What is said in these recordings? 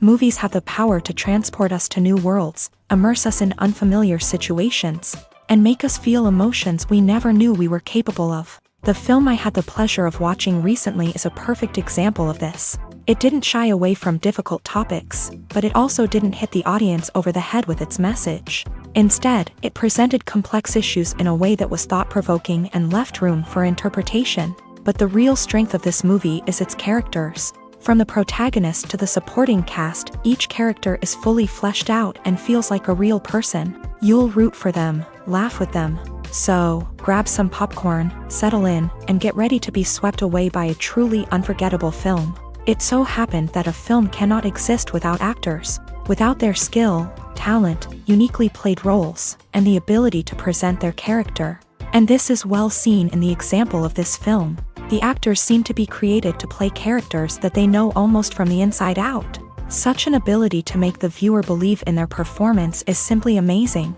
Movies have the power to transport us to new worlds, immerse us in unfamiliar situations, and make us feel emotions we never knew we were capable of. The film I had the pleasure of watching recently is a perfect example of this. It didn't shy away from difficult topics, but it also didn't hit the audience over the head with its message. Instead, it presented complex issues in a way that was thought-provoking and left room for interpretation. But the real strength of this movie is its characters. From the protagonist to the supporting cast, each character is fully fleshed out and feels like a real person. You'll root for them, laugh with them. So, grab some popcorn, settle in, and get ready to be swept away by a truly unforgettable film. It so happened that a film cannot exist without actors. Without their skill, talent, uniquely played roles, and the ability to present their character. And this is well seen in the example of this film. The actors seem to be created to play characters that they know almost from the inside out. Such an ability to make the viewer believe in their performance is simply amazing.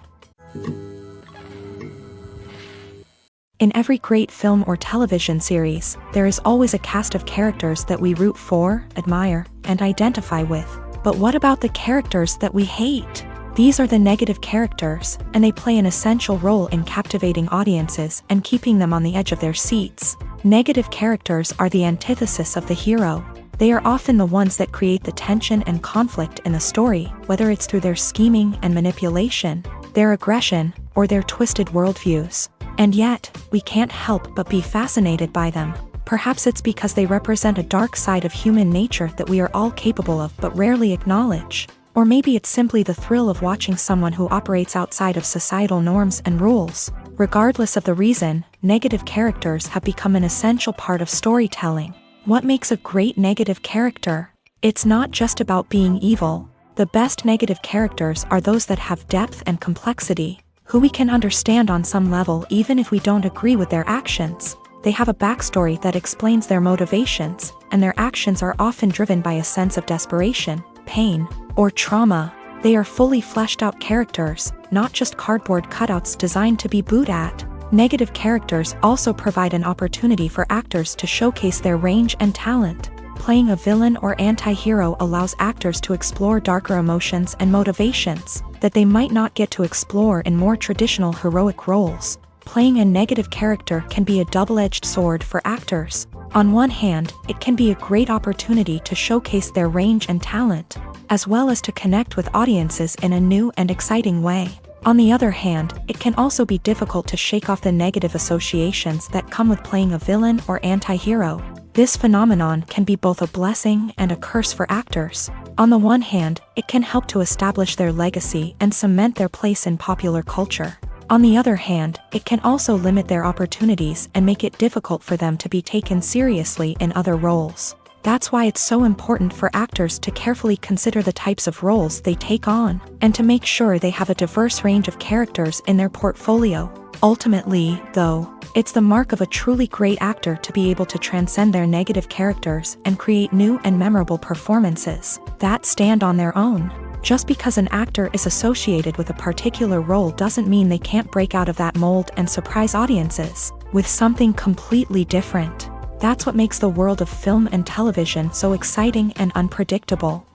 In every great film or television series, there is always a cast of characters that we root for, admire, and identify with. But what about the characters that we hate? These are the negative characters, and they play an essential role in captivating audiences and keeping them on the edge of their seats. Negative characters are the antithesis of the hero. They are often the ones that create the tension and conflict in the story, whether it's through their scheming and manipulation, their aggression, or their twisted worldviews. And yet, we can't help but be fascinated by them. Perhaps it's because they represent a dark side of human nature that we are all capable of but rarely acknowledge. Or maybe it's simply the thrill of watching someone who operates outside of societal norms and rules. Regardless of the reason, negative characters have become an essential part of storytelling. What makes a great negative character? It's not just about being evil. The best negative characters are those that have depth and complexity, who we can understand on some level even if we don't agree with their actions. They have a backstory that explains their motivations, and their actions are often driven by a sense of desperation, pain, or trauma. They are fully fleshed out characters, not just cardboard cutouts designed to be booed at. Negative characters also provide an opportunity for actors to showcase their range and talent. Playing a villain or anti-hero allows actors to explore darker emotions and motivations that they might not get to explore in more traditional heroic roles. Playing a negative character can be a double-edged sword for actors. On one hand, it can be a great opportunity to showcase their range and talent, as well as to connect with audiences in a new and exciting way. On the other hand, it can also be difficult to shake off the negative associations that come with playing a villain or anti-hero. This phenomenon can be both a blessing and a curse for actors. On the one hand, it can help to establish their legacy and cement their place in popular culture. On the other hand, it can also limit their opportunities and make it difficult for them to be taken seriously in other roles. That's why it's so important for actors to carefully consider the types of roles they take on, and to make sure they have a diverse range of characters in their portfolio. Ultimately, though, it's the mark of a truly great actor to be able to transcend their negative characters and create new and memorable performances that stand on their own. Just because an actor is associated with a particular role doesn't mean they can't break out of that mold and surprise audiences with something completely different. That's what makes the world of film and television so exciting and unpredictable.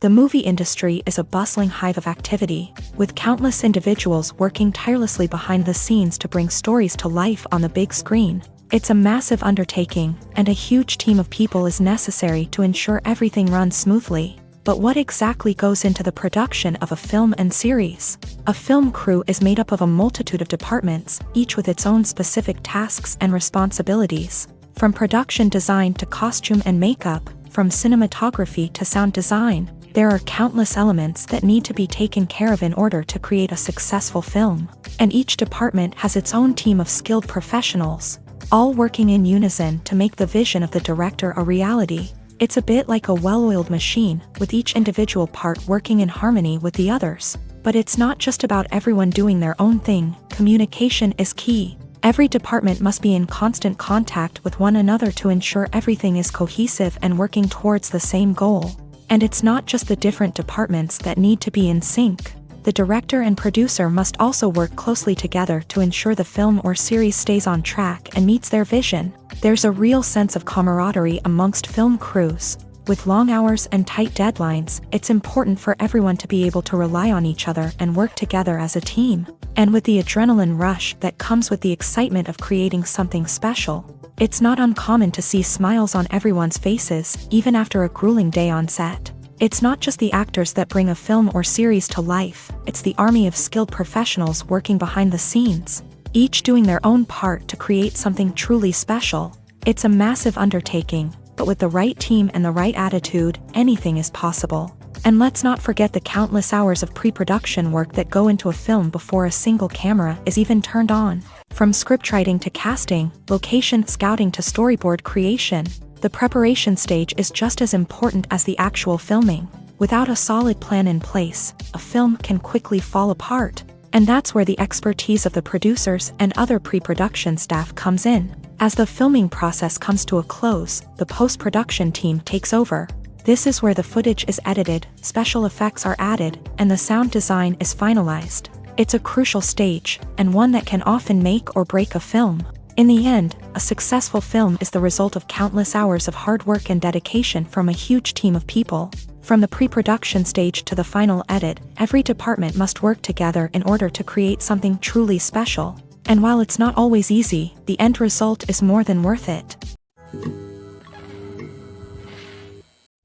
The movie industry is a bustling hive of activity, with countless individuals working tirelessly behind the scenes to bring stories to life on the big screen. It's a massive undertaking, and a huge team of people is necessary to ensure everything runs smoothly. But what exactly goes into the production of a film and series? A film crew is made up of a multitude of departments, each with its own specific tasks and responsibilities. From production design to costume and makeup, from cinematography to sound design, there are countless elements that need to be taken care of in order to create a successful film. And each department has its own team of skilled professionals, all working in unison to make the vision of the director a reality. It's a bit like a well-oiled machine, with each individual part working in harmony with the others. But it's not just about everyone doing their own thing. Communication is key. Every department must be in constant contact with one another to ensure everything is cohesive and working towards the same goal. And it's not just the different departments that need to be in sync. the director and producer must also work closely together to ensure the film or series stays on track and meets their vision. There's a real sense of camaraderie amongst film crews. With long hours and tight deadlines, it's important for everyone to be able to rely on each other and work together as a team. And with the adrenaline rush that comes with the excitement of creating something special, it's not uncommon to see smiles on everyone's faces, even after a grueling day on set. It's not just the actors that bring a film or series to life, it's the army of skilled professionals working behind the scenes, each doing their own part to create something truly special. It's a massive undertaking, but with the right team and the right attitude, anything is possible. And let's not forget the countless hours of pre-production work that go into a film before a single camera is even turned on. From scriptwriting to casting, location scouting to storyboard creation, the preparation stage is just as important as the actual filming. Without a solid plan in place, a film can quickly fall apart. And that's where the expertise of the producers and other pre-production staff comes in. As the filming process comes to a close, the post-production team takes over. This is where the footage is edited, special effects are added, and the sound design is finalized. It's a crucial stage, and one that can often make or break a film. In the end, a successful film is the result of countless hours of hard work and dedication from a huge team of people. From the pre-production stage to the final edit, every department must work together in order to create something truly special. And while it's not always easy, the end result is more than worth it.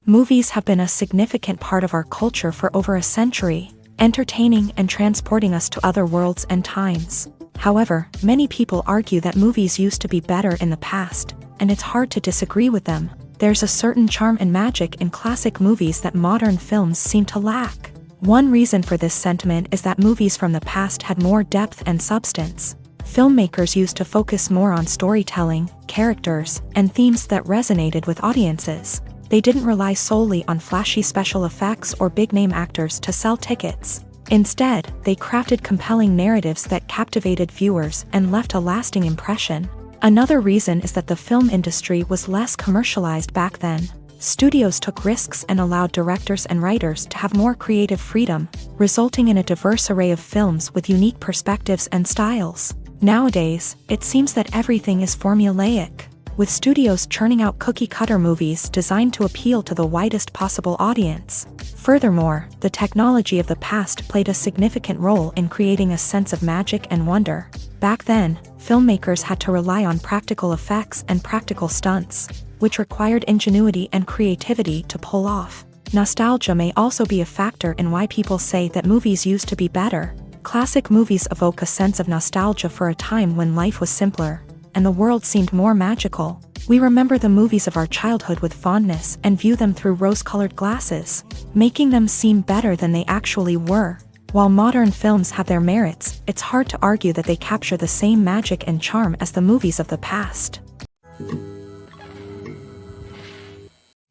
Movies have been a significant part of our culture for over a century, entertaining and transporting us to other worlds and times. However, many people argue that movies used to be better in the past, and it's hard to disagree with them. There's a certain charm and magic in classic movies that modern films seem to lack. One reason for this sentiment is that movies from the past had more depth and substance. Filmmakers used to focus more on storytelling, characters, and themes that resonated with audiences. They didn't rely solely on flashy special effects or big-name actors to sell tickets. Instead, they crafted compelling narratives that captivated viewers and left a lasting impression. Another reason is that the film industry was less commercialized back then. Studios took risks and allowed directors and writers to have more creative freedom, resulting in a diverse array of films with unique perspectives and styles. Nowadays, it seems that everything is formulaic, with studios churning out cookie-cutter movies designed to appeal to the widest possible audience. Furthermore, the technology of the past played a significant role in creating a sense of magic and wonder. Back then, filmmakers had to rely on practical effects and practical stunts, which required ingenuity and creativity to pull off. Nostalgia may also be a factor in why people say that movies used to be better. Classic movies evoke a sense of nostalgia for a time when life was simpler, and the world seemed more magical. We remember the movies of our childhood with fondness and view them through rose-colored glasses, making them seem better than they actually were. While modern films have their merits, it's hard to argue that they capture the same magic and charm as the movies of the past.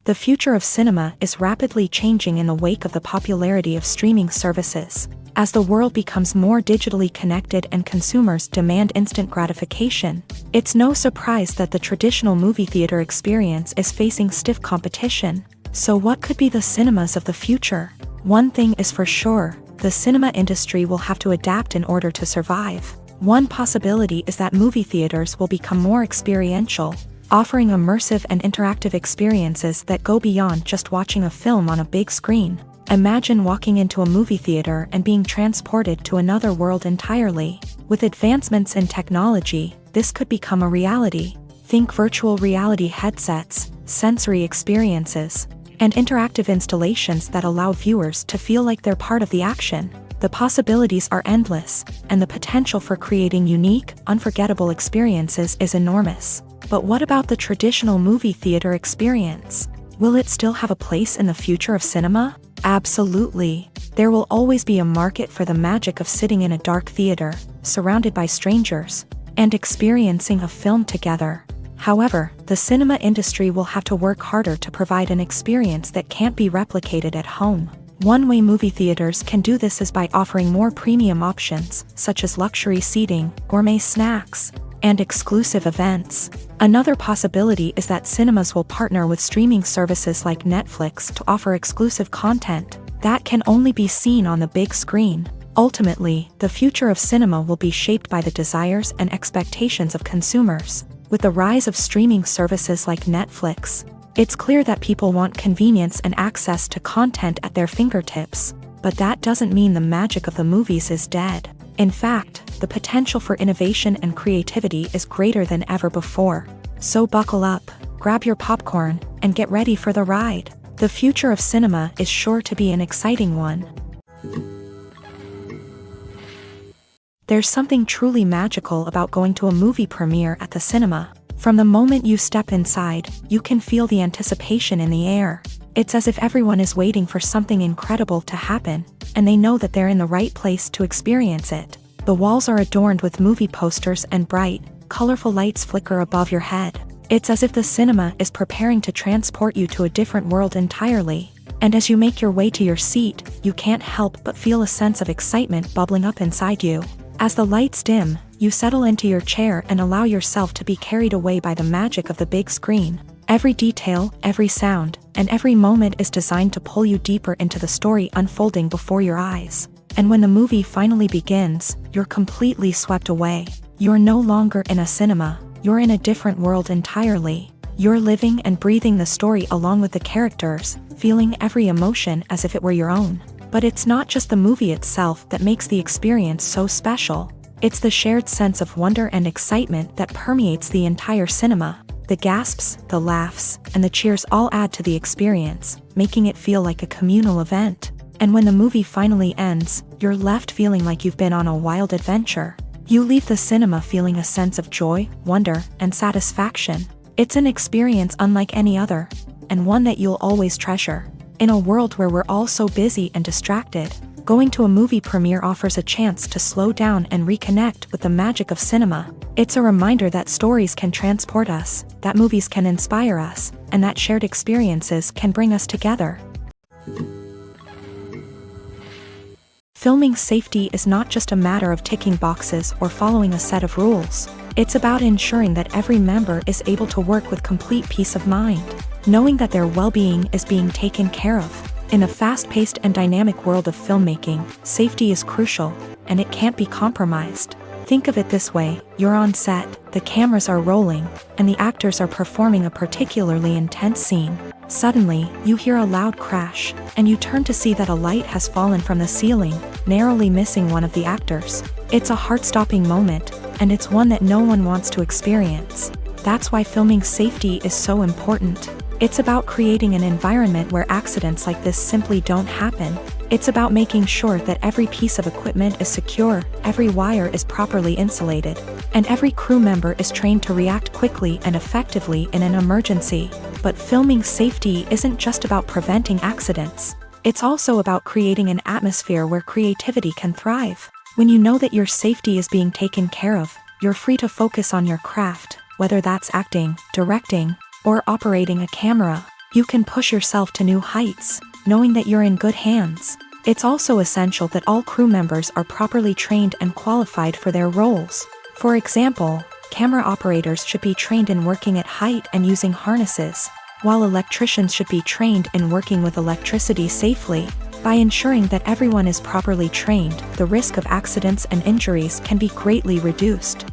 The future of cinema is rapidly changing in the wake of the popularity of streaming services. As the world becomes more digitally connected and consumers demand instant gratification, it's no surprise that the traditional movie theater experience is facing stiff competition. So what could be the cinemas of the future? One thing is for sure, the cinema industry will have to adapt in order to survive. One possibility is that movie theaters will become more experiential, offering immersive and interactive experiences that go beyond just watching a film on a big screen. Imagine walking into a movie theater and being transported to another world entirely. With advancements in technology, this could become a reality. Think virtual reality headsets, sensory experiences, and interactive installations that allow viewers to feel like they're part of the action. The possibilities are endless, and the potential for creating unique, unforgettable experiences is enormous. But what about the traditional movie theater experience? Will it still have a place in the future of cinema? Absolutely. There will always be a market for the magic of sitting in a dark theater, surrounded by strangers, and experiencing a film together. However, the cinema industry will have to work harder to provide an experience that can't be replicated at home. One way movie theaters can do this is by offering more premium options, such as luxury seating, gourmet snacks, and exclusive events. Another possibility is that cinemas will partner with streaming services like Netflix to offer exclusive content that can only be seen on the big screen. Ultimately, the future of cinema will be shaped by the desires and expectations of consumers. With the rise of streaming services like Netflix, it's clear that people want convenience and access to content at their fingertips. But that doesn't mean the magic of the movies is dead. In fact, the potential for innovation and creativity is greater than ever before. So buckle up, grab your popcorn, and get ready for the ride. The future of cinema is sure to be an exciting one. There's something truly magical about going to a movie premiere at the cinema. From the moment you step inside, you can feel the anticipation in the air. It's as if everyone is waiting for something incredible to happen, and they know that they're in the right place to experience it. The walls are adorned with movie posters and bright, colorful lights flicker above your head. It's as if the cinema is preparing to transport you to a different world entirely. And as you make your way to your seat, you can't help but feel a sense of excitement bubbling up inside you. As the lights dim, you settle into your chair and allow yourself to be carried away by the magic of the big screen. Every detail, every sound, and every moment is designed to pull you deeper into the story unfolding before your eyes. And when the movie finally begins, you're completely swept away. You're no longer in a cinema, you're in a different world entirely. You're living and breathing the story along with the characters, feeling every emotion as if it were your own. But it's not just the movie itself that makes the experience so special. It's the shared sense of wonder and excitement that permeates the entire cinema. The gasps, the laughs, and the cheers all add to the experience, making it feel like a communal event. And when the movie finally ends, you're left feeling like you've been on a wild adventure. You leave the cinema feeling a sense of joy, wonder, and satisfaction. It's an experience unlike any other, and one that you'll always treasure. In a world where we're all so busy and distracted, going to a movie premiere offers a chance to slow down and reconnect with the magic of cinema. It's a reminder that stories can transport us, that movies can inspire us, and that shared experiences can bring us together. Filming safety is not just a matter of ticking boxes or following a set of rules. It's about ensuring that every member is able to work with complete peace of mind, knowing that their well-being is being taken care of. In the fast-paced and dynamic world of filmmaking, safety is crucial, and it can't be compromised. Think of it this way: you're on set, the cameras are rolling, and the actors are performing a particularly intense scene. Suddenly, you hear a loud crash, and you turn to see that a light has fallen from the ceiling, narrowly missing one of the actors. It's a heart-stopping moment, and it's one that no one wants to experience. That's why filming safety is so important. It's about creating an environment where accidents like this simply don't happen. It's about making sure that every piece of equipment is secure, every wire is properly insulated, and every crew member is trained to react quickly and effectively in an emergency. But filming safety isn't just about preventing accidents. It's also about creating an atmosphere where creativity can thrive. When you know that your safety is being taken care of, you're free to focus on your craft, whether that's acting, directing, or operating a camera. You can push yourself to new heights, knowing that you're in good hands. It's also essential that all crew members are properly trained and qualified for their roles. For example, camera operators should be trained in working at height and using harnesses, while electricians should be trained in working with electricity safely. By ensuring that everyone is properly trained, the risk of accidents and injuries can be greatly reduced.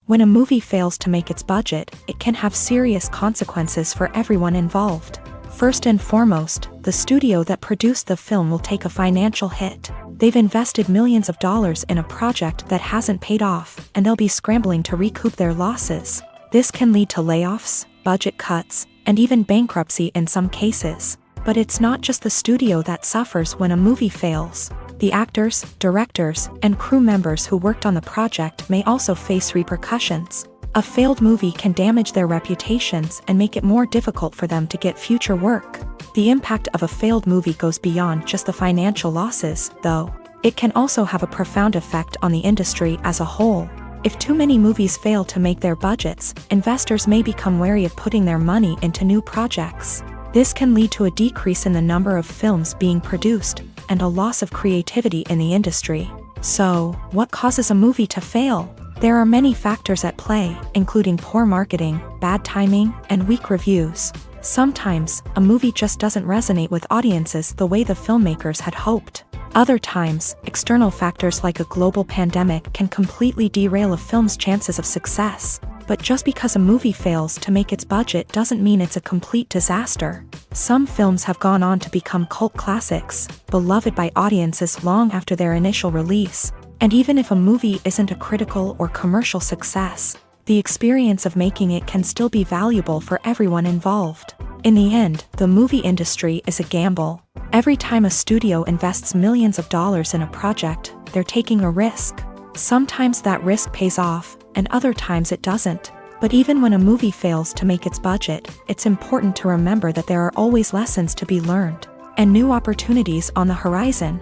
When a movie fails to make its budget, it can have serious consequences for everyone involved. First and foremost, the studio that produced the film will take a financial hit. They've invested millions of dollars in a project that hasn't paid off, and they'll be scrambling to recoup their losses. This can lead to layoffs, budget cuts, and even bankruptcy in some cases. But it's not just the studio that suffers when a movie fails. The actors, directors, and crew members who worked on the project may also face repercussions. A failed movie can damage their reputations and make it more difficult for them to get future work. The impact of a failed movie goes beyond just the financial losses, though. It can also have a profound effect on the industry as a whole. If too many movies fail to make their budgets, investors may become wary of putting their money into new projects. This can lead to a decrease in the number of films being produced, and a loss of creativity in the industry. So, what causes a movie to fail? There are many factors at play, including poor marketing, bad timing, and weak reviews. Sometimes, a movie just doesn't resonate with audiences the way the filmmakers had hoped. Other times, external factors like a global pandemic can completely derail a film's chances of success. But just because a movie fails to make its budget doesn't mean it's a complete disaster. Some films have gone on to become cult classics, beloved by audiences long after their initial release. And even if a movie isn't a critical or commercial success, the experience of making it can still be valuable for everyone involved. In the end, the movie industry is a gamble. Every time a studio invests millions of dollars in a project, they're taking a risk. Sometimes that risk pays off, and other times it doesn't. But even when a movie fails to make its budget, it's important to remember that there are always lessons to be learned, and new opportunities on the horizon.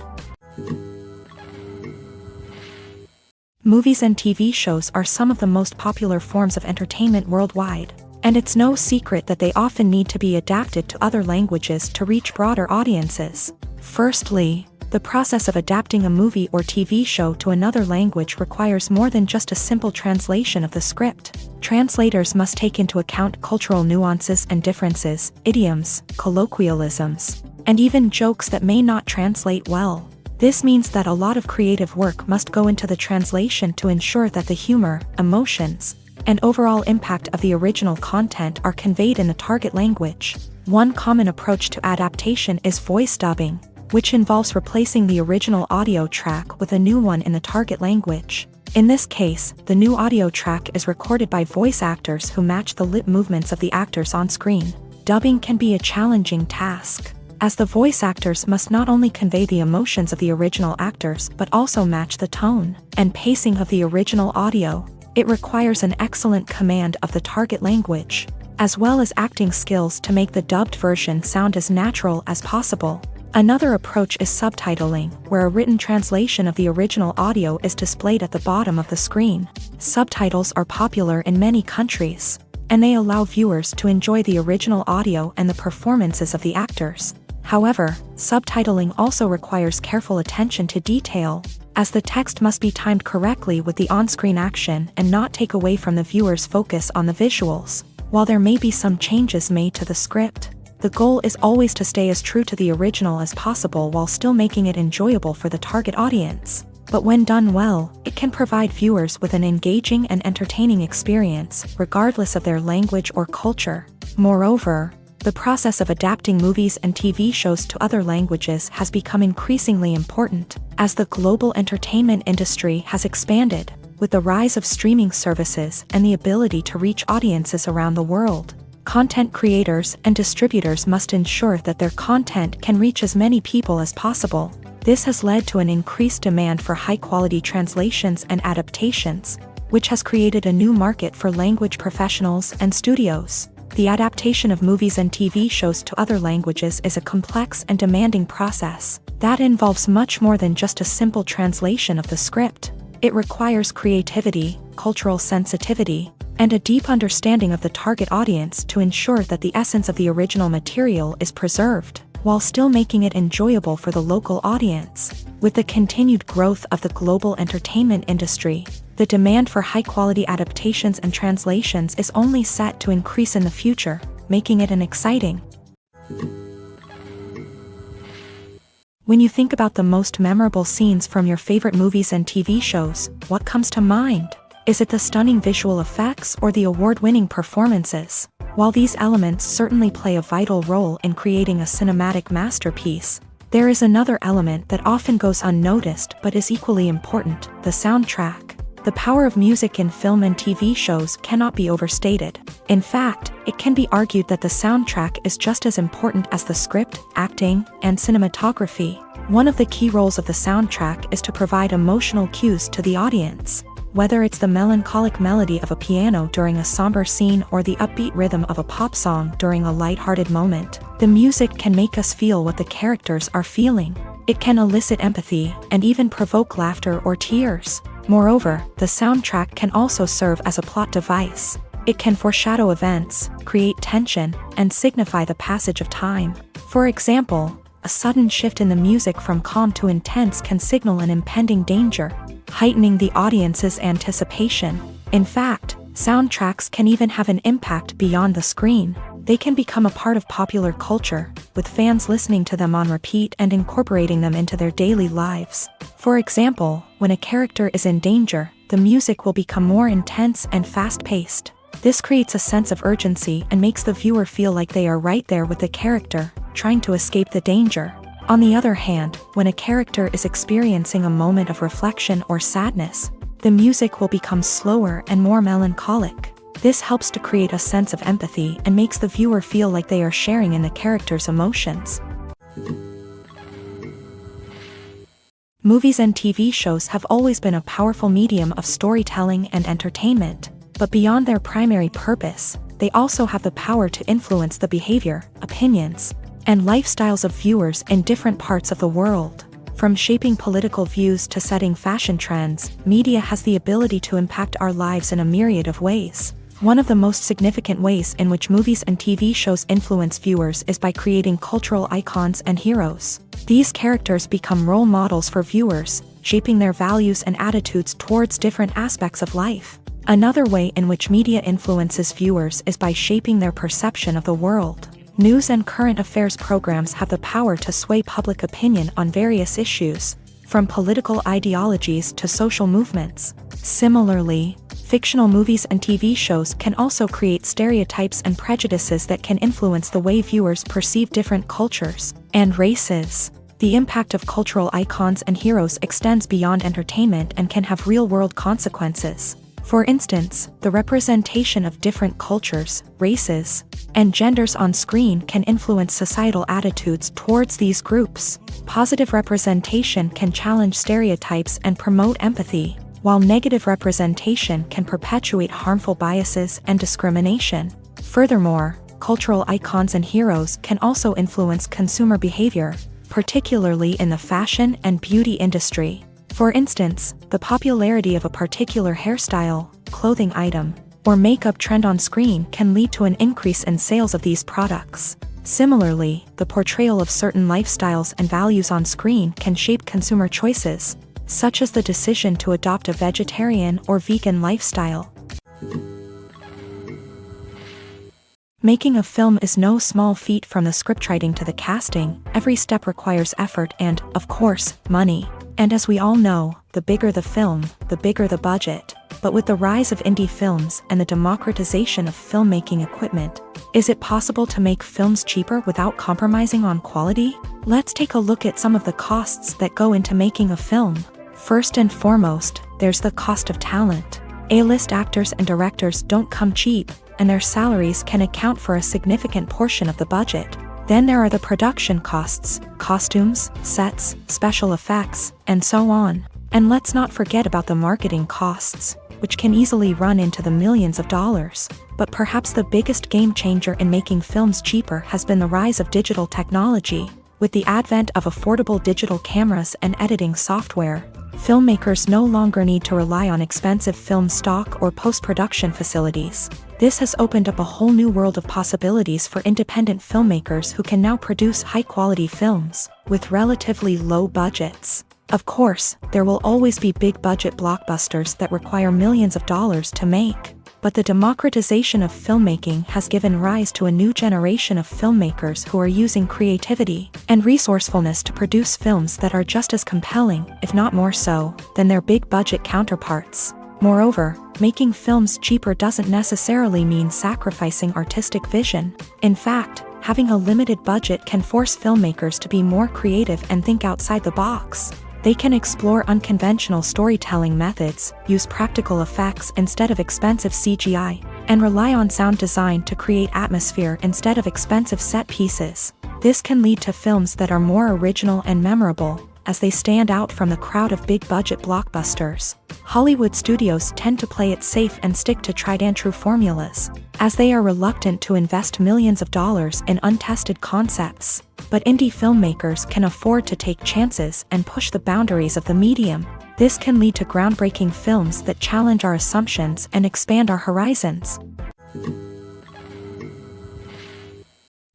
Movies and TV shows are some of the most popular forms of entertainment worldwide, and it's no secret that they often need to be adapted to other languages to reach broader audiences. Firstly, the process of adapting a movie or TV show to another language requires more than just a simple translation of the script. Translators must take into account cultural nuances and differences, idioms, colloquialisms, and even jokes that may not translate well. This means that a lot of creative work must go into the translation to ensure that the humor, emotions, and overall impact of the original content are conveyed in the target language. One common approach to adaptation is voice dubbing, which involves replacing the original audio track with a new one in the target language. In this case, the new audio track is recorded by voice actors who match the lip movements of the actors on screen. Dubbing can be a challenging task, as the voice actors must not only convey the emotions of the original actors but also match the tone and pacing of the original audio. It requires an excellent command of the target language, as well as acting skills to make the dubbed version sound as natural as possible. Another approach is subtitling, where a written translation of the original audio is displayed at the bottom of the screen. Subtitles are popular in many countries, and they allow viewers to enjoy the original audio and the performances of the actors. However, subtitling also requires careful attention to detail, as the text must be timed correctly with the on-screen action and not take away from the viewer's focus on the visuals. While there may be some changes made to the script, the goal is always to stay as true to the original as possible while still making it enjoyable for the target audience. But when done well, it can provide viewers with an engaging and entertaining experience, regardless of their language or culture. Moreover, the process of adapting movies and TV shows to other languages has become increasingly important, as the global entertainment industry has expanded, with the rise of streaming services and the ability to reach audiences around the world. Content creators and distributors must ensure that their content can reach as many people as possible. This has led to an increased demand for high-quality translations and adaptations, which has created a new market for language professionals and studios. The adaptation of movies and TV shows to other languages is a complex and demanding process that involves much more than just a simple translation of the script. It requires creativity, cultural sensitivity, and a deep understanding of the target audience to ensure that the essence of the original material is preserved, while still making it enjoyable for the local audience. With the continued growth of the global entertainment industry, the demand for high-quality adaptations and translations is only set to increase in the future, making it an exciting. When you think about the most memorable scenes from your favorite movies and TV shows, what comes to mind? Is it the stunning visual effects or the award-winning performances? While these elements certainly play a vital role in creating a cinematic masterpiece, there is another element that often goes unnoticed but is equally important: the soundtrack. The power of music in film and TV shows cannot be overstated. In fact, it can be argued that the soundtrack is just as important as the script, acting, and cinematography. One of the key roles of the soundtrack is to provide emotional cues to the audience. Whether it's the melancholic melody of a piano during a somber scene or the upbeat rhythm of a pop song during a lighthearted moment, the music can make us feel what the characters are feeling. It can elicit empathy and even provoke laughter or tears. Moreover, the soundtrack can also serve as a plot device. It can foreshadow events, create tension, and signify the passage of time. For example, a sudden shift in the music from calm to intense can signal an impending danger, heightening the audience's anticipation. In fact, soundtracks can even have an impact beyond the screen. They can become a part of popular culture, with fans listening to them on repeat and incorporating them into their daily lives. For example, when a character is in danger, the music will become more intense and fast-paced. This creates a sense of urgency and makes the viewer feel like they are right there with the character, trying to escape the danger. On the other hand, when a character is experiencing a moment of reflection or sadness, the music will become slower and more melancholic. This helps to create a sense of empathy and makes the viewer feel like they are sharing in the character's emotions. Movies and TV shows have always been a powerful medium of storytelling and entertainment, but beyond their primary purpose, they also have the power to influence the behavior, opinions, and lifestyles of viewers in different parts of the world. From shaping political views to setting fashion trends, media has the ability to impact our lives in a myriad of ways. One of the most significant ways in which movies and TV shows influence viewers is by creating cultural icons and heroes. These characters become role models for viewers, shaping their values and attitudes towards different aspects of life. Another way in which media influences viewers is by shaping their perception of the world. News and current affairs programs have the power to sway public opinion on various issues, from political ideologies to social movements. Similarly, fictional movies and TV shows can also create stereotypes and prejudices that can influence the way viewers perceive different cultures and races. The impact of cultural icons and heroes extends beyond entertainment and can have real-world consequences. For instance, the representation of different cultures, races, and genders on screen can influence societal attitudes towards these groups. Positive representation can challenge stereotypes and promote empathy, while negative representation can perpetuate harmful biases and discrimination. Furthermore, cultural icons and heroes can also influence consumer behavior, particularly in the fashion and beauty industry. For instance, the popularity of a particular hairstyle, clothing item, or makeup trend on screen can lead to an increase in sales of these products. Similarly, the portrayal of certain lifestyles and values on screen can shape consumer choices, such as the decision to adopt a vegetarian or vegan lifestyle. Making a film is no small feat. From the scriptwriting to the casting, every step requires effort and, of course, money. And as we all know, the bigger the film, the bigger the budget. But with the rise of indie films and the democratization of filmmaking equipment, is it possible to make films cheaper without compromising on quality? Let's take a look at some of the costs that go into making a film. First and foremost, there's the cost of talent. A-list actors and directors don't come cheap, and their salaries can account for a significant portion of the budget. Then there are the production costs, costumes, sets, special effects, and so on. And let's not forget about the marketing costs, which can easily run into the millions of dollars. But perhaps the biggest game changer in making films cheaper has been the rise of digital technology. With the advent of affordable digital cameras and editing software, filmmakers no longer need to rely on expensive film stock or post-production facilities. This has opened up a whole new world of possibilities for independent filmmakers who can now produce high-quality films with relatively low budgets. Of course, there will always be big-budget blockbusters that require millions of dollars to make. But the democratization of filmmaking has given rise to a new generation of filmmakers who are using creativity and resourcefulness to produce films that are just as compelling, if not more so, than their big-budget counterparts. Moreover, making films cheaper doesn't necessarily mean sacrificing artistic vision. In fact, having a limited budget can force filmmakers to be more creative and think outside the box. They can explore unconventional storytelling methods, use practical effects instead of expensive CGI, and rely on sound design to create atmosphere instead of expensive set pieces. This can lead to films that are more original and memorable, as they stand out from the crowd of big-budget blockbusters. Hollywood studios tend to play it safe and stick to tried-and-true formulas, as they are reluctant to invest millions of dollars in untested concepts. But indie filmmakers can afford to take chances and push the boundaries of the medium. This can lead to groundbreaking films that challenge our assumptions and expand our horizons.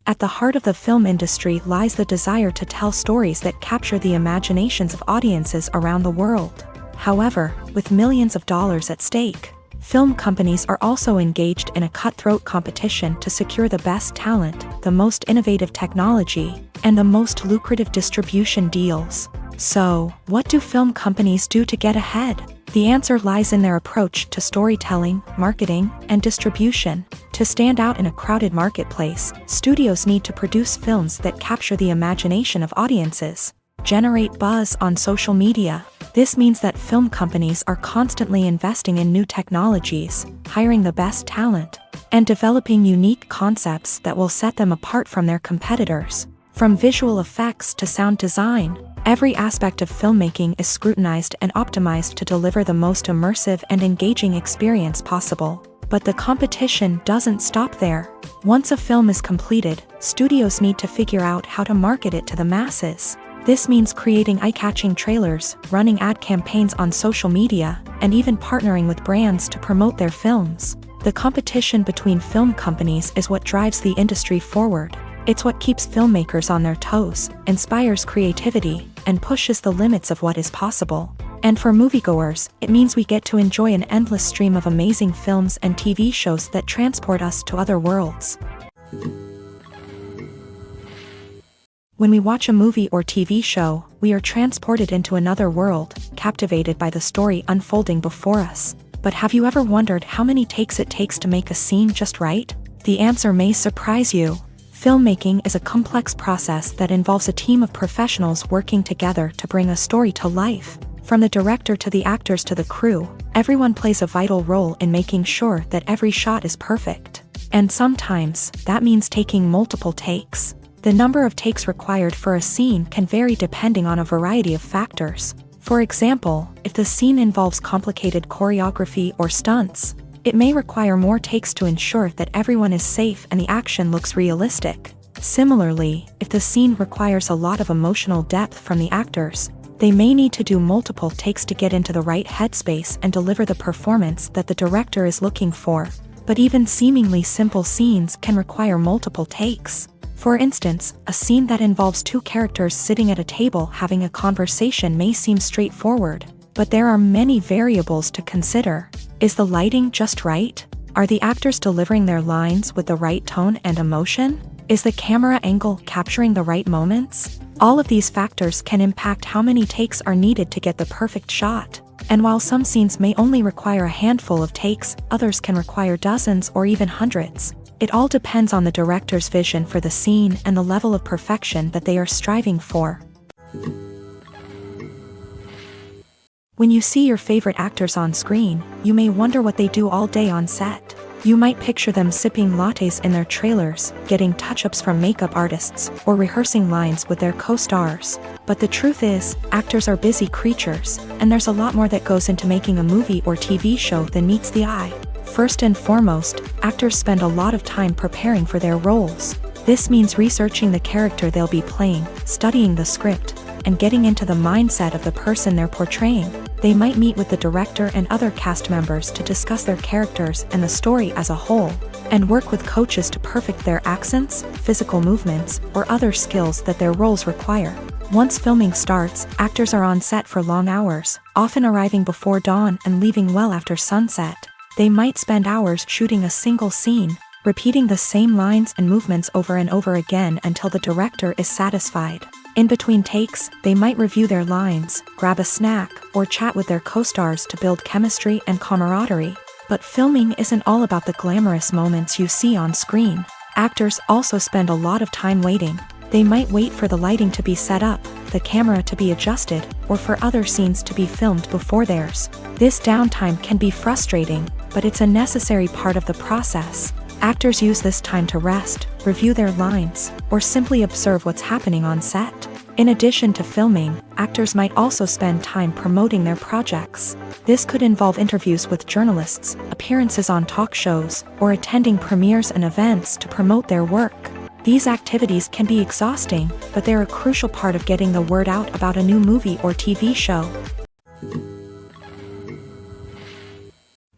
At the heart of the film industry lies the desire to tell stories that capture the imaginations of audiences around the world. However, with millions of dollars at stake, Film companies are also engaged in a cutthroat competition to secure the best talent, the most innovative technology, and the most lucrative distribution deals. So, what do film companies do to get ahead? The answer lies in their approach to storytelling, marketing, and distribution. To stand out in a crowded marketplace, studios need to produce films that capture the imagination of audiences, generate buzz on social media. This means that film companies are constantly investing in new technologies, hiring the best talent, and developing unique concepts that will set them apart from their competitors. From visual effects to sound design, every aspect of filmmaking is scrutinized and optimized to deliver the most immersive and engaging experience possible. But the competition doesn't stop there. Once a film is completed, studios need to figure out how to market it to the masses. This means creating eye-catching trailers, running ad campaigns on social media, and even partnering with brands to promote their films. The competition between film companies is what drives the industry forward. It's what keeps filmmakers on their toes, inspires creativity, and pushes the limits of what is possible. And for moviegoers, it means we get to enjoy an endless stream of amazing films and TV shows that transport us to other worlds. When we watch a movie or TV show, we are transported into another world, captivated by the story unfolding before us. But have you ever wondered how many takes it takes to make a scene just right? The answer may surprise you. Filmmaking is a complex process that involves a team of professionals working together to bring a story to life. From the director to the actors to the crew, everyone plays a vital role in making sure that every shot is perfect. And sometimes, that means taking multiple takes. The number of takes required for a scene can vary depending on a variety of factors. For example, if the scene involves complicated choreography or stunts, it may require more takes to ensure that everyone is safe and the action looks realistic. Similarly, if the scene requires a lot of emotional depth from the actors, they may need to do multiple takes to get into the right headspace and deliver the performance that the director is looking for. But even seemingly simple scenes can require multiple takes. For instance, a scene that involves two characters sitting at a table having a conversation may seem straightforward, but there are many variables to consider. Is the lighting just right? Are the actors delivering their lines with the right tone and emotion? Is the camera angle capturing the right moments? All of these factors can impact how many takes are needed to get the perfect shot. And while some scenes may only require a handful of takes, others can require dozens or even hundreds. It all depends on the director's vision for the scene and the level of perfection that they are striving for. When you see your favorite actors on screen, you may wonder what they do all day on set. You might picture them sipping lattes in their trailers, getting touch-ups from makeup artists, or rehearsing lines with their co-stars. But the truth is, actors are busy creatures, and there's a lot more that goes into making a movie or TV show than meets the eye. First and foremost, actors spend a lot of time preparing for their roles. This means researching the character they'll be playing, studying the script, and getting into the mindset of the person they're portraying. They might meet with the director and other cast members to discuss their characters and the story as a whole, and work with coaches to perfect their accents, physical movements, or other skills that their roles require. Once filming starts, actors are on set for long hours, often arriving before dawn and leaving well after sunset. They might spend hours shooting a single scene, repeating the same lines and movements over and over again until the director is satisfied. In between takes, they might review their lines, grab a snack, or chat with their co-stars to build chemistry and camaraderie. But filming isn't all about the glamorous moments you see on screen. Actors also spend a lot of time waiting. They might wait for the lighting to be set up, the camera to be adjusted, or for other scenes to be filmed before theirs. This downtime can be frustrating, but it's a necessary part of the process. Actors use this time to rest, review their lines, or simply observe what's happening on set. In addition to filming, actors might also spend time promoting their projects. This could involve interviews with journalists, appearances on talk shows, or attending premieres and events to promote their work. These activities can be exhausting, but they're a crucial part of getting the word out about a new movie or TV show.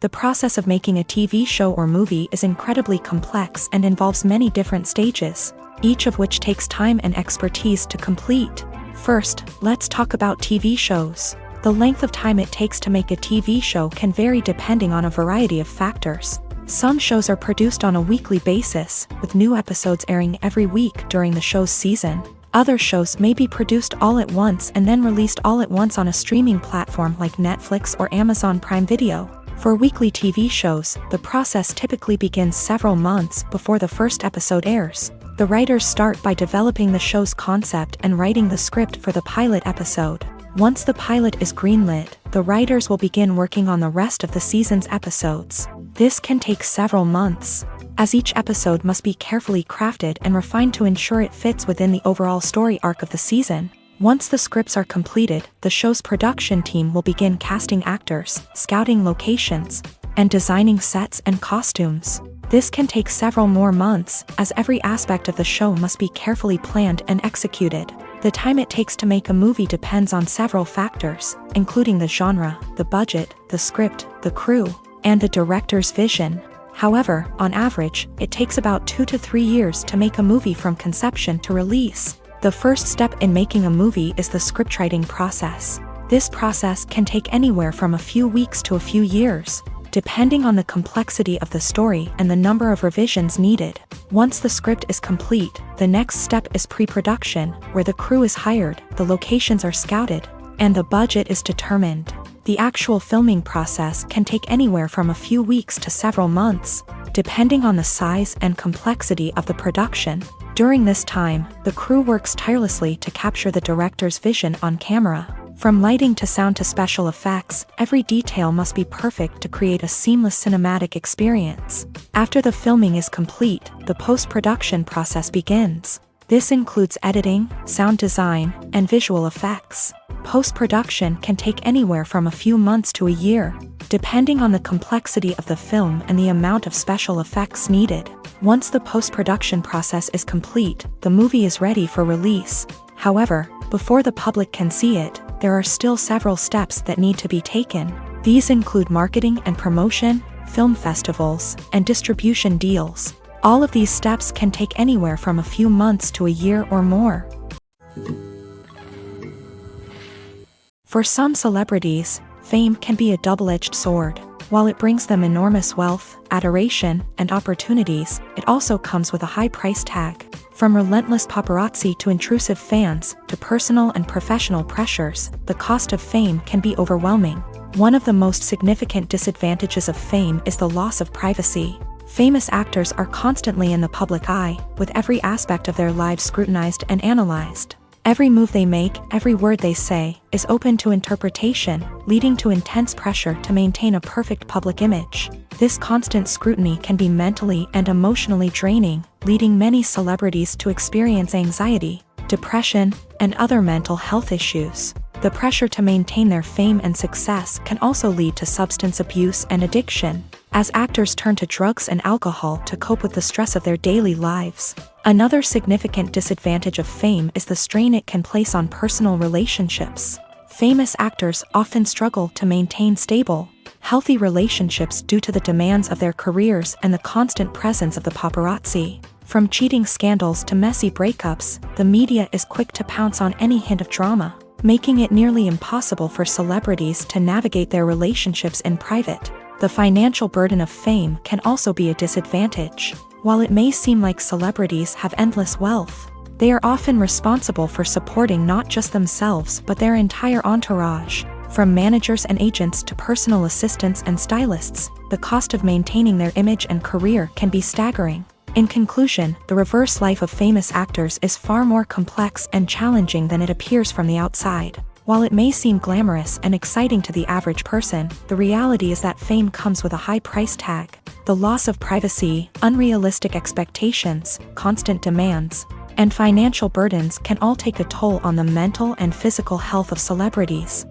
The process of making a TV show or movie is incredibly complex and involves many different stages, each of which takes time and expertise to complete. First, let's talk about TV shows. The length of time it takes to make a TV show can vary depending on a variety of factors. Some shows are produced on a weekly basis, with new episodes airing every week during the show's season. Other shows may be produced all at once and then released all at once on a streaming platform like Netflix or Amazon Prime Video. For weekly TV shows, the process typically begins several months before the first episode airs. The writers start by developing the show's concept and writing the script for the pilot episode. Once the pilot is greenlit, the writers will begin working on the rest of the season's episodes. This can take several months, as each episode must be carefully crafted and refined to ensure it fits within the overall story arc of the season. Once the scripts are completed, the show's production team will begin casting actors, scouting locations, and designing sets and costumes. This can take several more months, as every aspect of the show must be carefully planned and executed. The time it takes to make a movie depends on several factors, including the genre, the budget, the script, the crew, and the director's vision. However, on average, it takes about 2 to 3 years to make a movie from conception to release. The first step in making a movie is the scriptwriting process. This process can take anywhere from a few weeks to a few years, depending on the complexity of the story and the number of revisions needed. Once the script is complete, the next step is pre-production, where the crew is hired, the locations are scouted, and the budget is determined. The actual filming process can take anywhere from a few weeks to several months, depending on the size and complexity of the production. During this time, the crew works tirelessly to capture the director's vision on camera. From lighting to sound to special effects, every detail must be perfect to create a seamless cinematic experience. After the filming is complete, the post-production process begins. This includes editing, sound design, and visual effects. Post-production can take anywhere from a few months to a year, depending on the complexity of the film and the amount of special effects needed. Once the post-production process is complete, the movie is ready for release. However, before the public can see it, there are still several steps that need to be taken. These include marketing and promotion, film festivals, and distribution deals. All of these steps can take anywhere from a few months to a year or more. For some celebrities, fame can be a double-edged sword. While it brings them enormous wealth, adoration, and opportunities, it also comes with a high price tag. From relentless paparazzi to intrusive fans, to personal and professional pressures, the cost of fame can be overwhelming. One of the most significant disadvantages of fame is the loss of privacy. Famous actors are constantly in the public eye, with every aspect of their lives scrutinized and analyzed. Every move they make, every word they say, is open to interpretation, leading to intense pressure to maintain a perfect public image. This constant scrutiny can be mentally and emotionally draining, leading many celebrities to experience anxiety, depression, and other mental health issues. The pressure to maintain their fame and success can also lead to substance abuse and addiction, as actors turn to drugs and alcohol to cope with the stress of their daily lives. Another significant disadvantage of fame is the strain it can place on personal relationships. Famous actors often struggle to maintain stable, healthy relationships due to the demands of their careers and the constant presence of the paparazzi. From cheating scandals to messy breakups, the media is quick to pounce on any hint of drama, making it nearly impossible for celebrities to navigate their relationships in private. The financial burden of fame can also be a disadvantage. While it may seem like celebrities have endless wealth, they are often responsible for supporting not just themselves but their entire entourage. From managers and agents to personal assistants and stylists, the cost of maintaining their image and career can be staggering. In conclusion, the reverse life of famous actors is far more complex and challenging than it appears from the outside. While it may seem glamorous and exciting to the average person, the reality is that fame comes with a high price tag. The loss of privacy, unrealistic expectations, constant demands, and financial burdens can all take a toll on the mental and physical health of celebrities.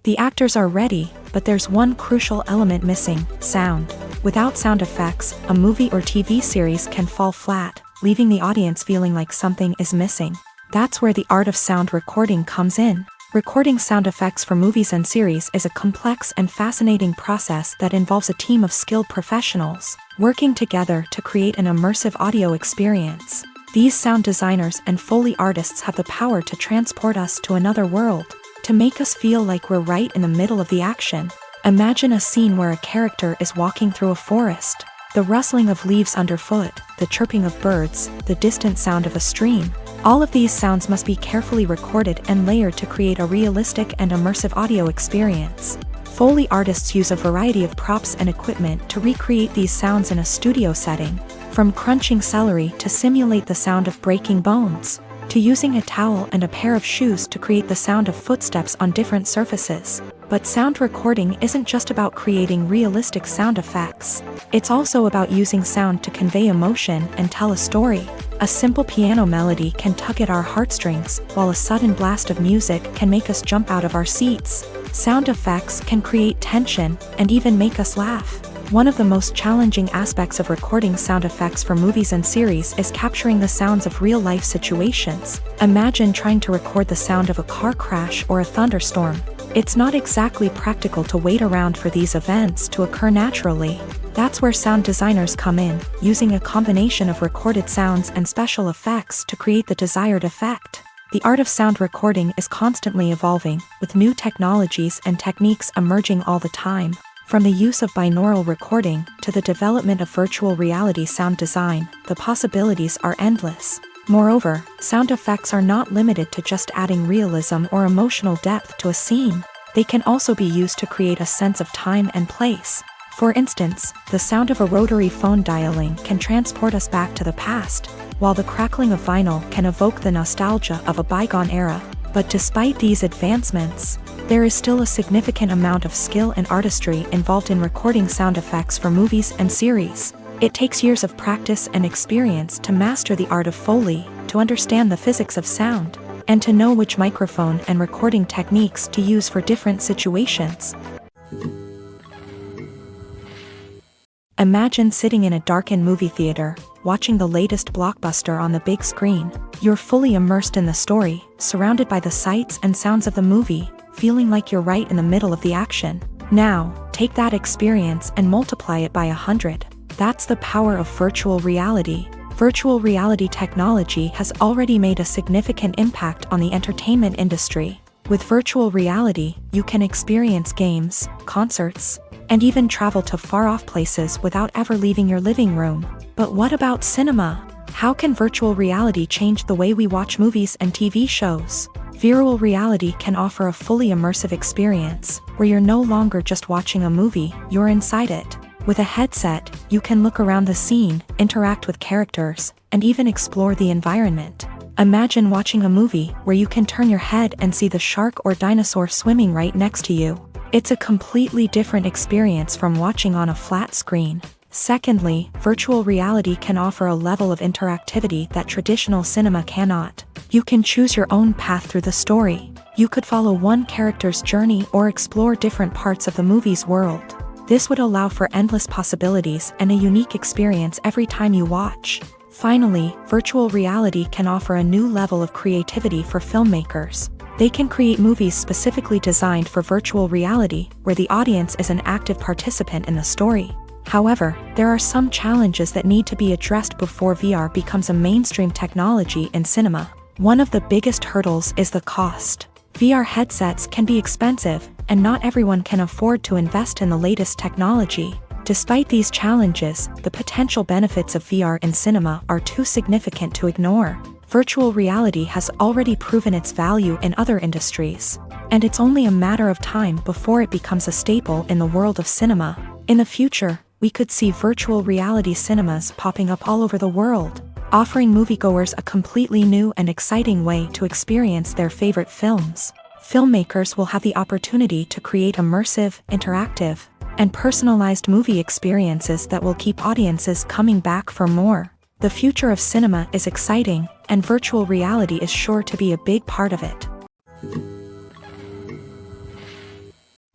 The actors are ready, but there's one crucial element missing: sound. Without sound effects, a movie or TV series can fall flat, leaving the audience feeling like something is missing. That's where the art of sound recording comes in. Recording sound effects for movies and series is a complex and fascinating process that involves a team of skilled professionals working together to create an immersive audio experience. These sound designers and Foley artists have the power to transport us to another world, to make us feel like we're right in the middle of the action. Imagine a scene where a character is walking through a forest. The rustling of leaves underfoot, the chirping of birds, the distant sound of a stream. All of these sounds must be carefully recorded and layered to create a realistic and immersive audio experience. Foley artists use a variety of props and equipment to recreate these sounds in a studio setting, from crunching celery to simulate the sound of breaking bones, to using a towel and a pair of shoes to create the sound of footsteps on different surfaces. But sound recording isn't just about creating realistic sound effects. It's also about using sound to convey emotion and tell a story. A simple piano melody can tug at our heartstrings, while a sudden blast of music can make us jump out of our seats. Sound effects can create tension and even make us laugh. One of the most challenging aspects of recording sound effects for movies and series is capturing the sounds of real-life situations. Imagine trying to record the sound of a car crash or a thunderstorm. It's not exactly practical to wait around for these events to occur naturally. That's where sound designers come in, using a combination of recorded sounds and special effects to create the desired effect. The art of sound recording is constantly evolving, with new technologies and techniques emerging all the time. From the use of binaural recording to the development of virtual reality sound design, the possibilities are endless. Moreover, sound effects are not limited to just adding realism or emotional depth to a scene. They can also be used to create a sense of time and place. For instance, the sound of a rotary phone dialing can transport us back to the past, while the crackling of vinyl can evoke the nostalgia of a bygone era. But despite these advancements, there is still a significant amount of skill and artistry involved in recording sound effects for movies and series. It takes years of practice and experience to master the art of Foley, to understand the physics of sound, and to know which microphone and recording techniques to use for different situations. Imagine sitting in a darkened movie theater, watching the latest blockbuster on the big screen. You're fully immersed in the story, surrounded by the sights and sounds of the movie, feeling like you're right in the middle of the action. Now, take that experience and multiply it by 100. That's the power of virtual reality. Virtual reality technology has already made a significant impact on the entertainment industry. With virtual reality, you can experience games, concerts, and even travel to far-off places without ever leaving your living room. But what about cinema? How can virtual reality change the way we watch movies and TV shows? Virtual reality can offer a fully immersive experience, where you're no longer just watching a movie, you're inside it. With a headset, you can look around the scene, interact with characters, and even explore the environment. Imagine watching a movie where you can turn your head and see the shark or dinosaur swimming right next to you. It's a completely different experience from watching on a flat screen. Secondly, virtual reality can offer a level of interactivity that traditional cinema cannot. You can choose your own path through the story. You could follow one character's journey or explore different parts of the movie's world. This would allow for endless possibilities and a unique experience every time you watch. Finally, virtual reality can offer a new level of creativity for filmmakers. They can create movies specifically designed for virtual reality, where the audience is an active participant in the story. However, there are some challenges that need to be addressed before VR becomes a mainstream technology in cinema. One of the biggest hurdles is the cost. VR headsets can be expensive, and not everyone can afford to invest in the latest technology. Despite these challenges, the potential benefits of VR in cinema are too significant to ignore. Virtual reality has already proven its value in other industries, and it's only a matter of time before it becomes a staple in the world of cinema. In the future, we could see virtual reality cinemas popping up all over the world, offering moviegoers a completely new and exciting way to experience their favorite films. Filmmakers will have the opportunity to create immersive, interactive, and personalized movie experiences that will keep audiences coming back for more. The future of cinema is exciting, and virtual reality is sure to be a big part of it.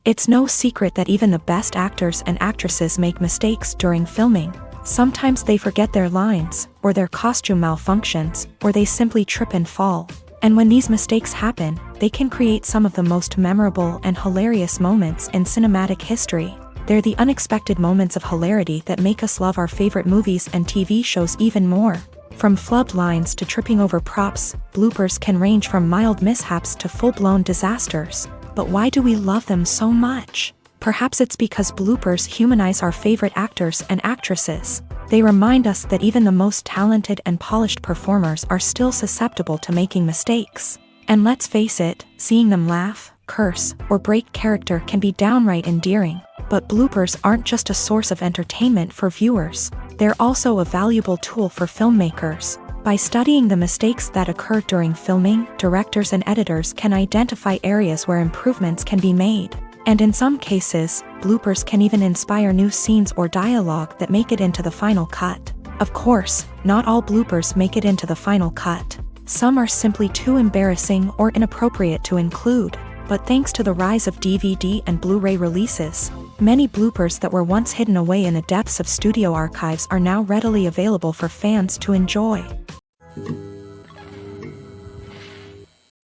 It's no secret that even the best actors and actresses make mistakes during filming. Sometimes they forget their lines, or their costume malfunctions, or they simply trip and fall. And when these mistakes happen, they can create some of the most memorable and hilarious moments in cinematic history. They're the unexpected moments of hilarity that make us love our favorite movies and TV shows even more. From flubbed lines to tripping over props, bloopers can range from mild mishaps to full-blown disasters. But why do we love them so much? Perhaps it's because bloopers humanize our favorite actors and actresses. They remind us that even the most talented and polished performers are still susceptible to making mistakes. And let's face it, seeing them laugh, curse, or break character can be downright endearing. But bloopers aren't just a source of entertainment for viewers. They're also a valuable tool for filmmakers. By studying the mistakes that occur during filming, directors and editors can identify areas where improvements can be made. And in some cases, bloopers can even inspire new scenes or dialogue that make it into the final cut. Of course, not all bloopers make it into the final cut. Some are simply too embarrassing or inappropriate to include. But thanks to the rise of DVD and Blu-ray releases, many bloopers that were once hidden away in the depths of studio archives are now readily available for fans to enjoy.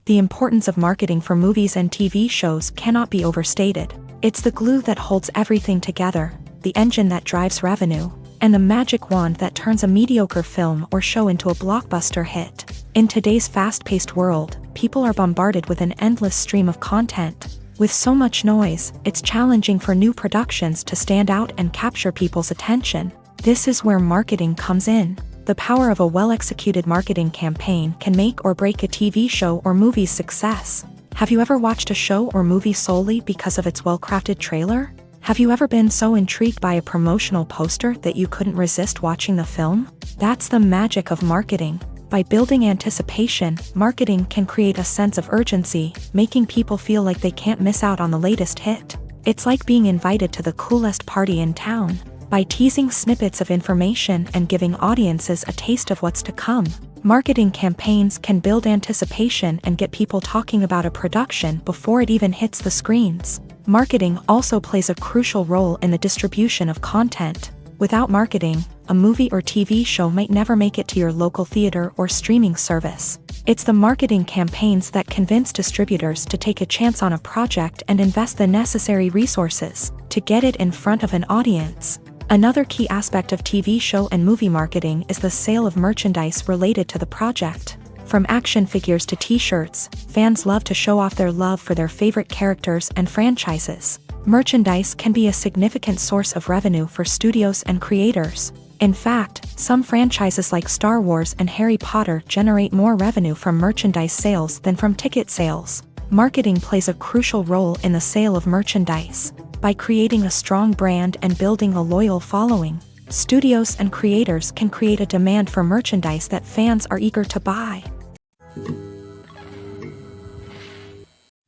The importance of marketing for movies and TV shows cannot be overstated. It's the glue that holds everything together, the engine that drives revenue, and the magic wand that turns a mediocre film or show into a blockbuster hit. In today's fast-paced world, people are bombarded with an endless stream of content. With so much noise, it's challenging for new productions to stand out and capture people's attention. This is where marketing comes in. The power of a well-executed marketing campaign can make or break a TV show or movie's success. Have you ever watched a show or movie solely because of its well-crafted trailer? Have you ever been so intrigued by a promotional poster that you couldn't resist watching the film? That's the magic of marketing. By building anticipation, marketing can create a sense of urgency, making people feel like they can't miss out on the latest hit. It's like being invited to the coolest party in town. By teasing snippets of information and giving audiences a taste of what's to come, marketing campaigns can build anticipation and get people talking about a production before it even hits the screens. Marketing also plays a crucial role in the distribution of content. Without marketing, a movie or TV show might never make it to your local theater or streaming service. It's the marketing campaigns that convince distributors to take a chance on a project and invest the necessary resources to get it in front of an audience. Another key aspect of TV show and movie marketing is the sale of merchandise related to the project. From action figures to t-shirts, fans love to show off their love for their favorite characters and franchises. Merchandise can be a significant source of revenue for studios and creators. In fact, some franchises like Star Wars and Harry Potter generate more revenue from merchandise sales than from ticket sales. Marketing plays a crucial role in the sale of merchandise. By creating a strong brand and building a loyal following, studios and creators can create a demand for merchandise that fans are eager to buy.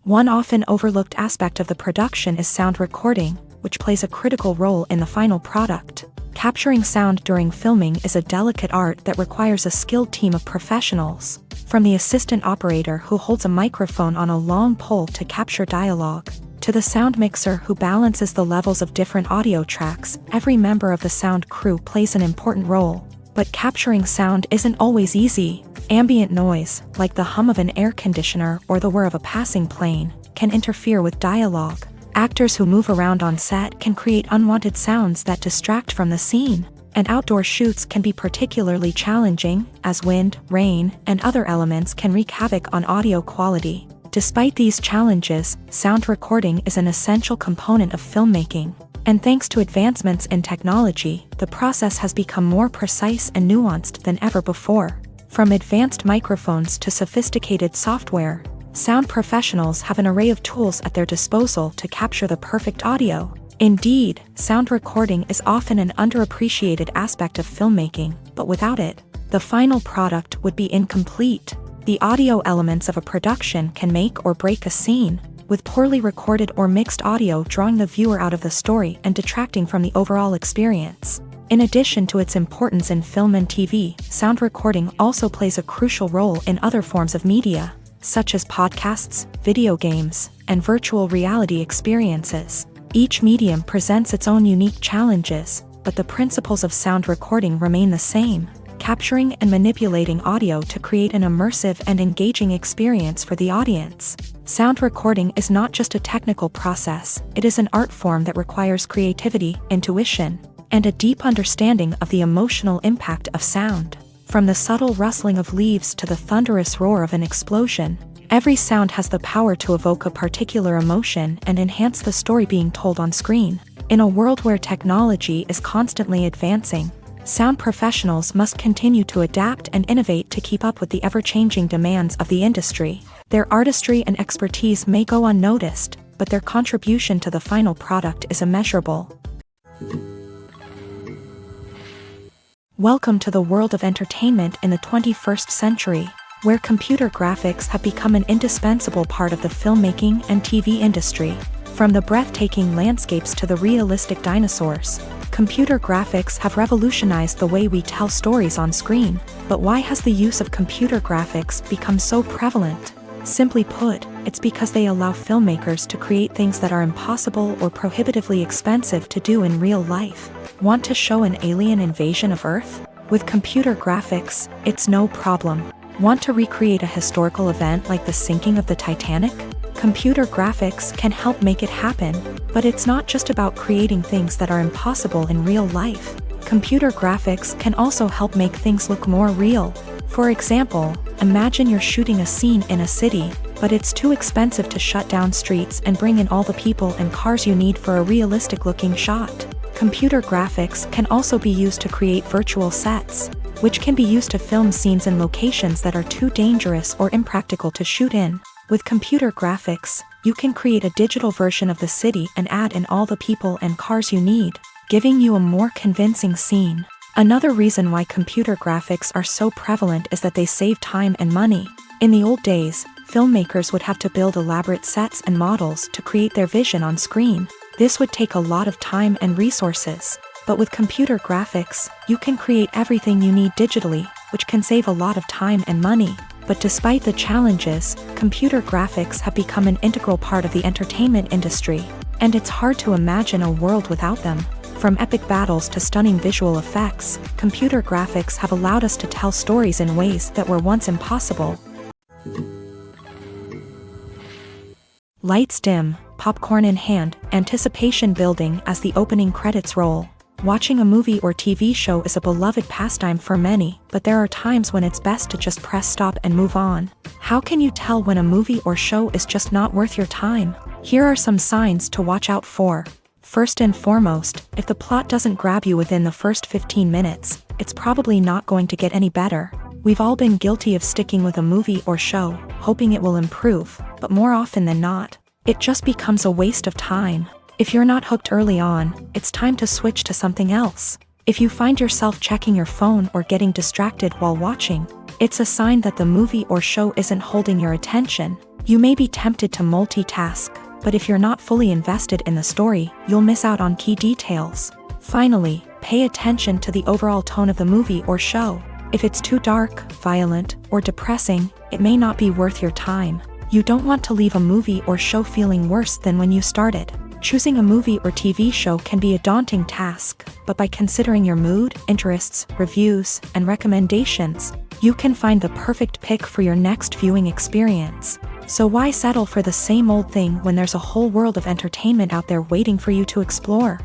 One often overlooked aspect of the production is sound recording, which plays a critical role in the final product. Capturing sound during filming is a delicate art that requires a skilled team of professionals. From the assistant operator who holds a microphone on a long pole to capture dialogue, to the sound mixer who balances the levels of different audio tracks, every member of the sound crew plays an important role. But capturing sound isn't always easy. Ambient noise, like the hum of an air conditioner or the whir of a passing plane, can interfere with dialogue. Actors who move around on set can create unwanted sounds that distract from the scene. And outdoor shoots can be particularly challenging, as wind, rain, and other elements can wreak havoc on audio quality. Despite these challenges, sound recording is an essential component of filmmaking. And thanks to advancements in technology, the process has become more precise and nuanced than ever before. From advanced microphones to sophisticated software, sound professionals have an array of tools at their disposal to capture the perfect audio. Indeed, sound recording is often an underappreciated aspect of filmmaking, but without it, the final product would be incomplete. The audio elements of a production can make or break a scene, with poorly recorded or mixed audio drawing the viewer out of the story and detracting from the overall experience. In addition to its importance in film and TV, sound recording also plays a crucial role in other forms of media, such as podcasts, video games, and virtual reality experiences. Each medium presents its own unique challenges, but the principles of sound recording remain the same: capturing and manipulating audio to create an immersive and engaging experience for the audience. Sound recording is not just a technical process, it is an art form that requires creativity, intuition, and a deep understanding of the emotional impact of sound. From the subtle rustling of leaves to the thunderous roar of an explosion, every sound has the power to evoke a particular emotion and enhance the story being told on screen. In a world where technology is constantly advancing, sound professionals must continue to adapt and innovate to keep up with the ever-changing demands of the industry. Their artistry and expertise may go unnoticed, but their contribution to the final product is immeasurable. Welcome to the world of entertainment in the 21st century, where computer graphics have become an indispensable part of the filmmaking and TV industry. From the breathtaking landscapes to the realistic dinosaurs, computer graphics have revolutionized the way we tell stories on screen. But why has the use of computer graphics become so prevalent? Simply put, it's because they allow filmmakers to create things that are impossible or prohibitively expensive to do in real life. Want to show an alien invasion of Earth? With computer graphics, it's no problem. Want to recreate a historical event like the sinking of the Titanic? Computer graphics can help make it happen, but it's not just about creating things that are impossible in real life. Computer graphics can also help make things look more real. For example, imagine you're shooting a scene in a city, but it's too expensive to shut down streets and bring in all the people and cars you need for a realistic-looking shot. Computer graphics can also be used to create virtual sets, which can be used to film scenes in locations that are too dangerous or impractical to shoot in. With computer graphics, you can create a digital version of the city and add in all the people and cars you need, giving you a more convincing scene. Another reason why computer graphics are so prevalent is that they save time and money. In the old days, filmmakers would have to build elaborate sets and models to create their vision on screen. This would take a lot of time and resources. But with computer graphics, you can create everything you need digitally, which can save a lot of time and money. But despite the challenges, computer graphics have become an integral part of the entertainment industry, and it's hard to imagine a world without them. From epic battles to stunning visual effects, computer graphics have allowed us to tell stories in ways that were once impossible. Lights dim, popcorn in hand, anticipation building as the opening credits roll. Watching a movie or TV show is a beloved pastime for many, but there are times when it's best to just press stop and move on. How can you tell when a movie or show is just not worth your time? Here are some signs to watch out for. First and foremost, if the plot doesn't grab you within the first 15 minutes, it's probably not going to get any better. We've all been guilty of sticking with a movie or show, hoping it will improve, but more often than not, it just becomes a waste of time. If you're not hooked early on, it's time to switch to something else. If you find yourself checking your phone or getting distracted while watching, it's a sign that the movie or show isn't holding your attention. You may be tempted to multitask, but if you're not fully invested in the story, you'll miss out on key details. Finally, pay attention to the overall tone of the movie or show. If it's too dark, violent, or depressing, it may not be worth your time. You don't want to leave a movie or show feeling worse than when you started. Choosing a movie or TV show can be a daunting task, but by considering your mood, interests, reviews, and recommendations, you can find the perfect pick for your next viewing experience. So why settle for the same old thing when there's a whole world of entertainment out there waiting for you to explore?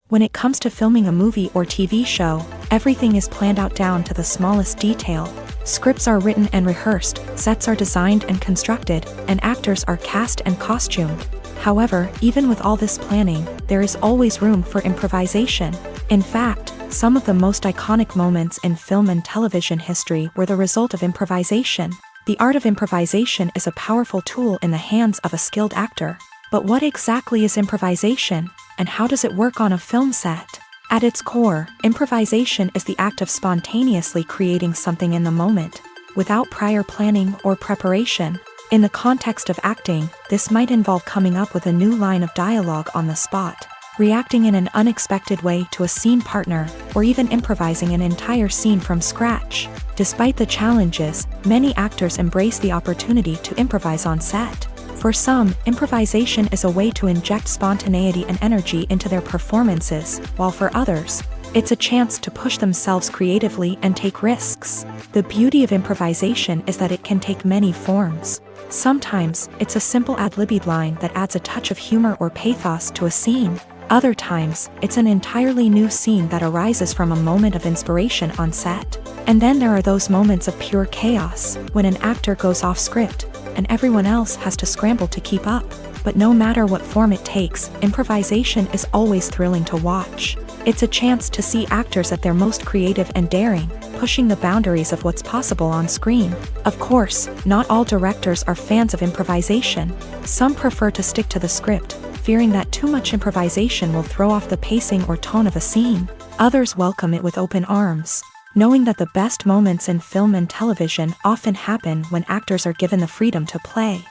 When it comes to filming a movie or TV show, everything is planned out down to the smallest detail. Scripts are written and rehearsed, sets are designed and constructed, and actors are cast and costumed. However, even with all this planning, there is always room for improvisation. In fact, some of the most iconic moments in film and television history were the result of improvisation. The art of improvisation is a powerful tool in the hands of a skilled actor. But what exactly is improvisation, and how does it work on a film set? At its core, improvisation is the act of spontaneously creating something in the moment, without prior planning or preparation. In the context of acting, this might involve coming up with a new line of dialogue on the spot, reacting in an unexpected way to a scene partner, or even improvising an entire scene from scratch. Despite the challenges, many actors embrace the opportunity to improvise on set. For some, improvisation is a way to inject spontaneity and energy into their performances, while for others, it's a chance to push themselves creatively and take risks. The beauty of improvisation is that it can take many forms. Sometimes, it's a simple ad-libbed line that adds a touch of humor or pathos to a scene. Other times, it's an entirely new scene that arises from a moment of inspiration on set. And then there are those moments of pure chaos, when an actor goes off script, and everyone else has to scramble to keep up. But no matter what form it takes, improvisation is always thrilling to watch. It's a chance to see actors at their most creative and daring, pushing the boundaries of what's possible on screen. Of course, not all directors are fans of improvisation. Some prefer to stick to the script, fearing that too much improvisation will throw off the pacing or tone of a scene. Others welcome it with open arms, knowing that the best moments in film and television often happen when actors are given the freedom to play.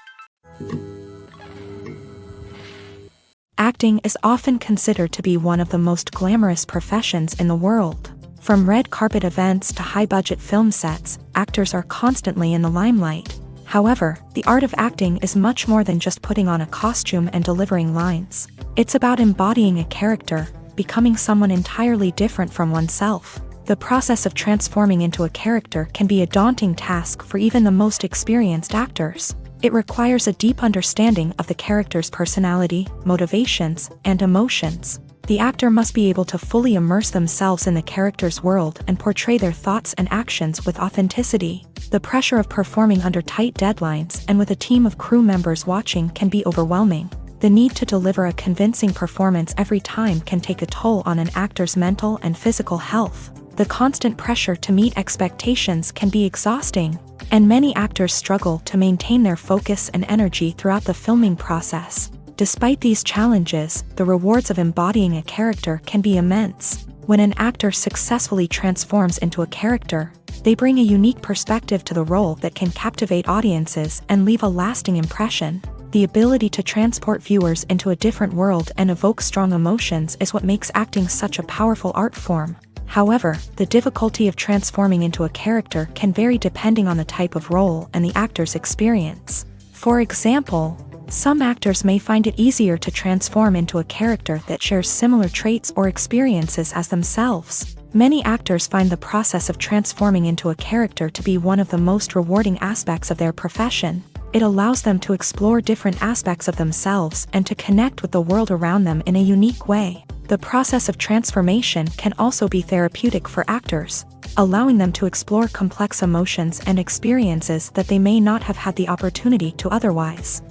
Acting is often considered to be one of the most glamorous professions in the world. From red carpet events to high-budget film sets, actors are constantly in the limelight. However, the art of acting is much more than just putting on a costume and delivering lines. It's about embodying a character, becoming someone entirely different from oneself. The process of transforming into a character can be a daunting task for even the most experienced actors. It requires a deep understanding of the character's personality, motivations, and emotions. The actor must be able to fully immerse themselves in the character's world and portray their thoughts and actions with authenticity. The pressure of performing under tight deadlines and with a team of crew members watching can be overwhelming. The need to deliver a convincing performance every time can take a toll on an actor's mental and physical health. The constant pressure to meet expectations can be exhausting, and many actors struggle to maintain their focus and energy throughout the filming process. Despite these challenges, the rewards of embodying a character can be immense. When an actor successfully transforms into a character, they bring a unique perspective to the role that can captivate audiences and leave a lasting impression. The ability to transport viewers into a different world and evoke strong emotions is what makes acting such a powerful art form. However, the difficulty of transforming into a character can vary depending on the type of role and the actor's experience. For example, some actors may find it easier to transform into a character that shares similar traits or experiences as themselves. Many actors find the process of transforming into a character to be one of the most rewarding aspects of their profession. It allows them to explore different aspects of themselves and to connect with the world around them in a unique way. The process of transformation can also be therapeutic for actors, allowing them to explore complex emotions and experiences that they may not have had the opportunity to otherwise.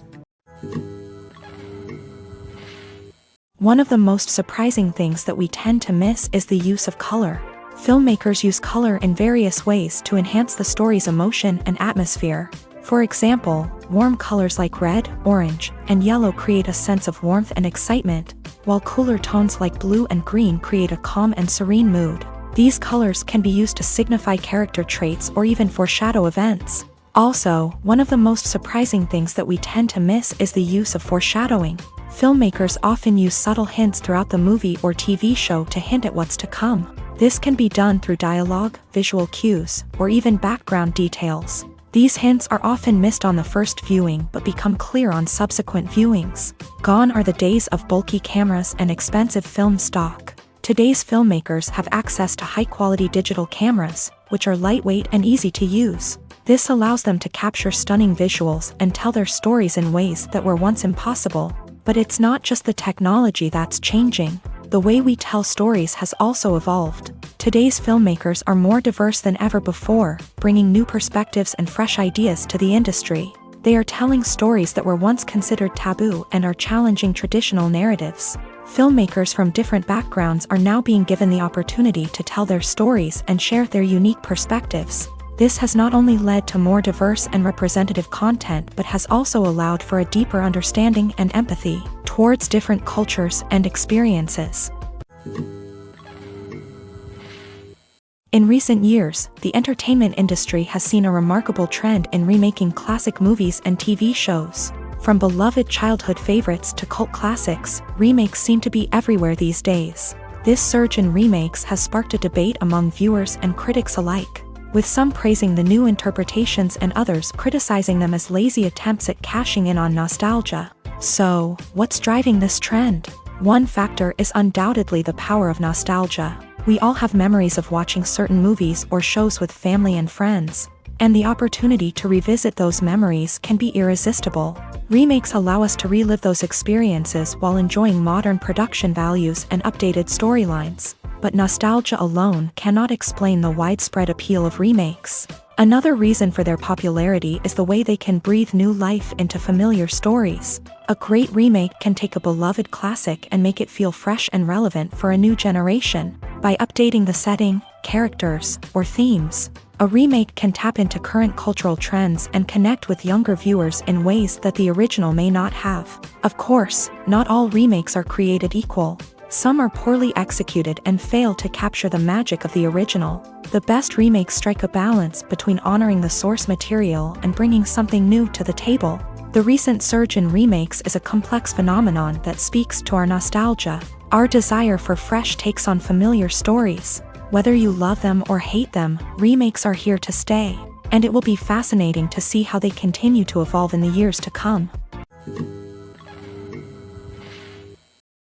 One of the most surprising things that we tend to miss is the use of color. Filmmakers use color in various ways to enhance the story's emotion and atmosphere. For example, warm colors like red, orange, and yellow create a sense of warmth and excitement, while cooler tones like blue and green create a calm and serene mood. These colors can be used to signify character traits or even foreshadow events. Also, one of the most surprising things that we tend to miss is the use of foreshadowing. Filmmakers often use subtle hints throughout the movie or TV show to hint at what's to come. This can be done through dialogue, visual cues, or even background details. These hints are often missed on the first viewing but become clear on subsequent viewings. Gone are the days of bulky cameras and expensive film stock. Today's filmmakers have access to high-quality digital cameras, which are lightweight and easy to use. This allows them to capture stunning visuals and tell their stories in ways that were once impossible. But it's not just the technology that's changing. The way we tell stories has also evolved. Today's filmmakers are more diverse than ever before, bringing new perspectives and fresh ideas to the industry. They are telling stories that were once considered taboo and are challenging traditional narratives. Filmmakers from different backgrounds are now being given the opportunity to tell their stories and share their unique perspectives. This has not only led to more diverse and representative content but has also allowed for a deeper understanding and empathy towards different cultures and experiences. In recent years, the entertainment industry has seen a remarkable trend in remaking classic movies and TV shows. From beloved childhood favorites to cult classics, remakes seem to be everywhere these days. This surge in remakes has sparked a debate among viewers and critics alike, with some praising the new interpretations and others criticizing them as lazy attempts at cashing in on nostalgia. So, what's driving this trend? One factor is undoubtedly the power of nostalgia. We all have memories of watching certain movies or shows with family and friends. and the opportunity to revisit those memories can be irresistible. Remakes allow us to relive those experiences while enjoying modern production values and updated storylines. But nostalgia alone cannot explain the widespread appeal of remakes. Another reason for their popularity is the way they can breathe new life into familiar stories. A great remake can take a beloved classic and make it feel fresh and relevant for a new generation. By updating the setting, characters, or themes, a remake can tap into current cultural trends and connect with younger viewers in ways that the original may not have. Of course, not all remakes are created equal. Some are poorly executed and fail to capture the magic of the original. The best remakes strike a balance between honoring the source material and bringing something new to the table. The recent surge in remakes is a complex phenomenon that speaks to our nostalgia, our desire for fresh takes on familiar stories. Whether you love them or hate them, remakes are here to stay, and it will be fascinating to see how they continue to evolve in the years to come.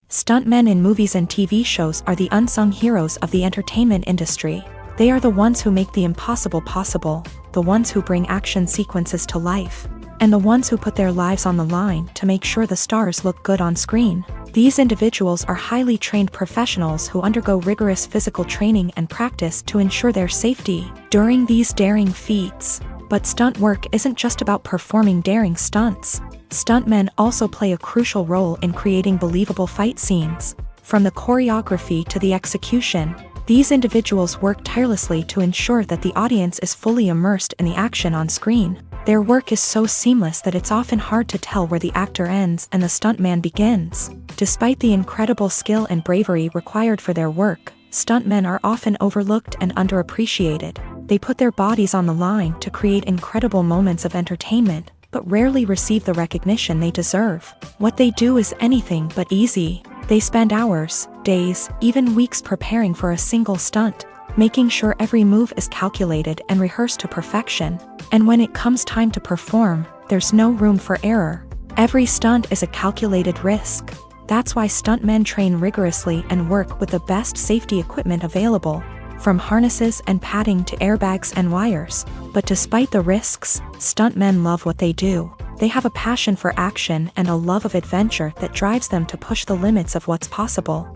Stuntmen in movies and TV shows are the unsung heroes of the entertainment industry. They are the ones who make the impossible possible, the ones who bring action sequences to life, and the ones who put their lives on the line to make sure the stars look good on screen. These individuals are highly trained professionals who undergo rigorous physical training and practice to ensure their safety during these daring feats. But stunt work isn't just about performing daring stunts. Stuntmen also play a crucial role in creating believable fight scenes. From the choreography to the execution, these individuals work tirelessly to ensure that the audience is fully immersed in the action on screen. Their work is so seamless that it's often hard to tell where the actor ends and the stuntman begins. Despite the incredible skill and bravery required for their work, stuntmen are often overlooked and underappreciated. They put their bodies on the line to create incredible moments of entertainment, but rarely receive the recognition they deserve. What they do is anything but easy. They spend hours, days, even weeks preparing for a single stunt, making sure every move is calculated and rehearsed to perfection. And when it comes time to perform, there's no room for error. Every stunt is a calculated risk. That's why stuntmen train rigorously and work with the best safety equipment available, from harnesses and padding to airbags and wires. But despite the risks, stuntmen love what they do. They have a passion for action and a love of adventure that drives them to push the limits of what's possible.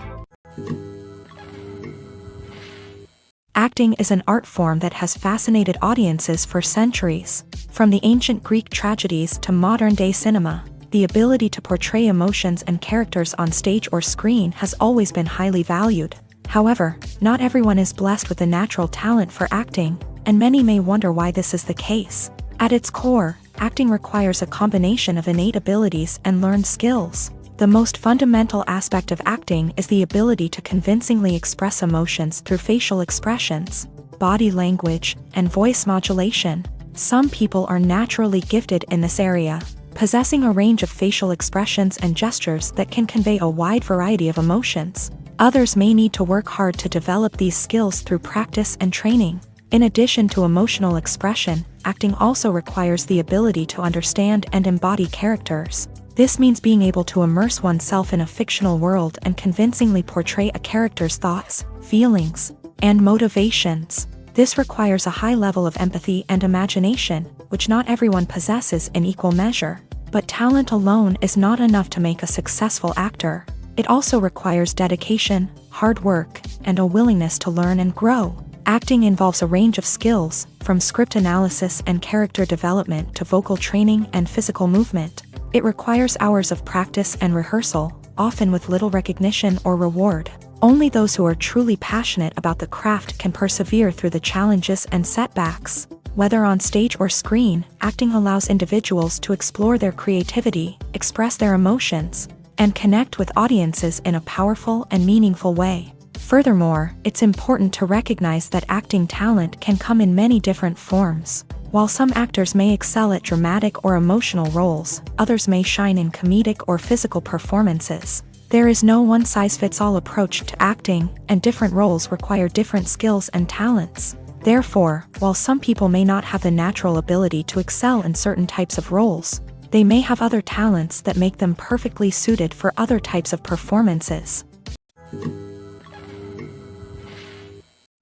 Acting is an art form that has fascinated audiences for centuries. From the ancient Greek tragedies to modern-day cinema, the ability to portray emotions and characters on stage or screen has always been highly valued. However, not everyone is blessed with a natural talent for acting, and many may wonder why this is the case. At its core, acting requires a combination of innate abilities and learned skills. The most fundamental aspect of acting is the ability to convincingly express emotions through facial expressions, body language, and voice modulation. Some people are naturally gifted in this area, possessing a range of facial expressions and gestures that can convey a wide variety of emotions. Others may need to work hard to develop these skills through practice and training. In addition to emotional expression, acting also requires the ability to understand and embody characters. This means being able to immerse oneself in a fictional world and convincingly portray a character's thoughts, feelings, and motivations. This requires a high level of empathy and imagination, which not everyone possesses in equal measure. But talent alone is not enough to make a successful actor. It also requires dedication, hard work, and a willingness to learn and grow. Acting involves a range of skills, from script analysis and character development to vocal training and physical movement. It requires hours of practice and rehearsal, often with little recognition or reward. Only those who are truly passionate about the craft can persevere through the challenges and setbacks. Whether on stage or screen, acting allows individuals to explore their creativity, express their emotions, and connect with audiences in a powerful and meaningful way. Furthermore, it's important to recognize that acting talent can come in many different forms. While some actors may excel at dramatic or emotional roles, others may shine in comedic or physical performances. There is no one-size-fits-all approach to acting, and different roles require different skills and talents. Therefore, while some people may not have the natural ability to excel in certain types of roles, they may have other talents that make them perfectly suited for other types of performances.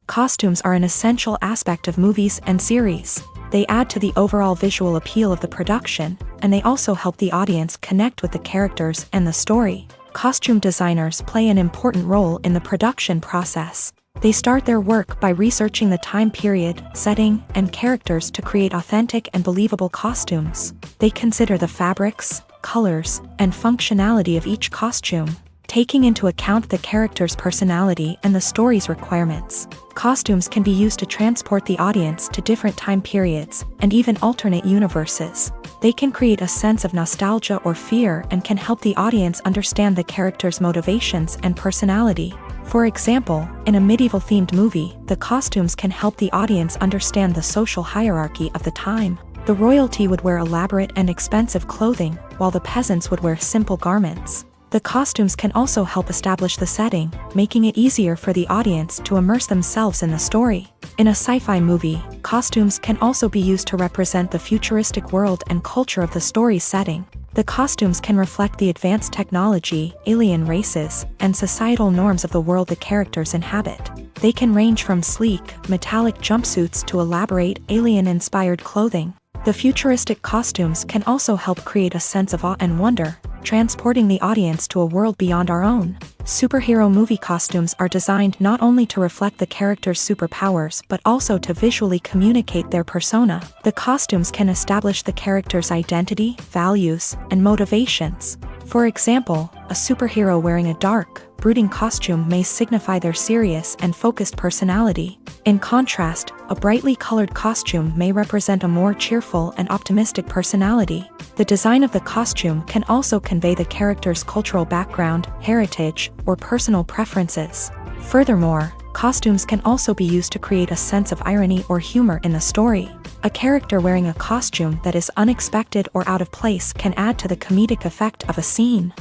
Costumes are an essential aspect of movies and series. They add to the overall visual appeal of the production, and they also help the audience connect with the characters and the story. Costume designers play an important role in the production process. They start their work by researching the time period, setting, and characters to create authentic and believable costumes. They consider the fabrics, colors, and functionality of each costume, taking into account the character's personality and the story's requirements. Costumes can be used to transport the audience to different time periods and even alternate universes. They can create a sense of nostalgia or fear and can help the audience understand the character's motivations and personality. For example, in a medieval-themed movie, the costumes can help the audience understand the social hierarchy of the time. The royalty would wear elaborate and expensive clothing, while the peasants would wear simple garments. The costumes can also help establish the setting, making it easier for the audience to immerse themselves in the story. In a sci-fi movie, costumes can also be used to represent the futuristic world and culture of the story's setting. The costumes can reflect the advanced technology, alien races, and societal norms of the world the characters inhabit. They can range from sleek, metallic jumpsuits to elaborate, alien-inspired clothing. The futuristic costumes can also help create a sense of awe and wonder, transporting the audience to a world beyond our own. Superhero movie costumes are designed not only to reflect the character's superpowers but also to visually communicate their persona. The costumes can establish the character's identity, values, and motivations. For example, a superhero wearing a dark, brooding costume may signify their serious and focused personality. In contrast, a brightly colored costume may represent a more cheerful and optimistic personality. The design of the costume can also convey the character's cultural background, heritage, or personal preferences. Furthermore, costumes can also be used to create a sense of irony or humor in the story. A character wearing a costume that is unexpected or out of place can add to the comedic effect of a scene.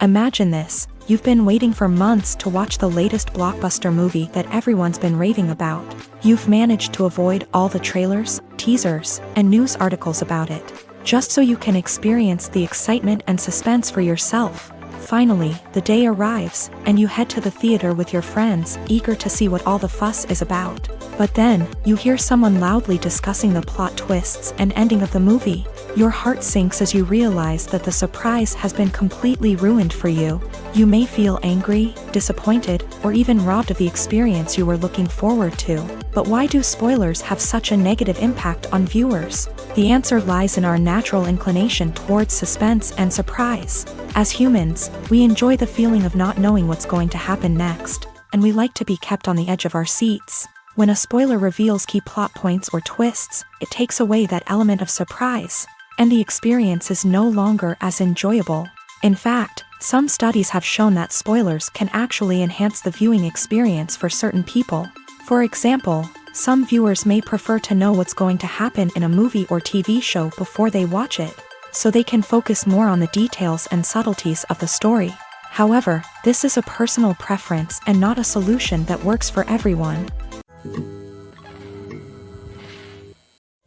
Imagine this. You've been waiting for months to watch the latest blockbuster movie that everyone's been raving about. You've managed to avoid all the trailers, teasers, and news articles about it, just so you can experience the excitement and suspense for yourself. Finally, the day arrives, and you head to the theater with your friends, eager to see what all the fuss is about. But then, you hear someone loudly discussing the plot twists and ending of the movie. Your heart sinks as you realize that the surprise has been completely ruined for you. You may feel angry, disappointed, or even robbed of the experience you were looking forward to. But why do spoilers have such a negative impact on viewers? The answer lies in our natural inclination towards suspense and surprise. As humans, we enjoy the feeling of not knowing what's going to happen next, and we like to be kept on the edge of our seats. When a spoiler reveals key plot points or twists, it takes away that element of surprise, and the experience is no longer as enjoyable. In fact, some studies have shown that spoilers can actually enhance the viewing experience for certain people. For example, some viewers may prefer to know what's going to happen in a movie or TV show before they watch it, so they can focus more on the details and subtleties of the story. However, this is a personal preference and not a solution that works for everyone.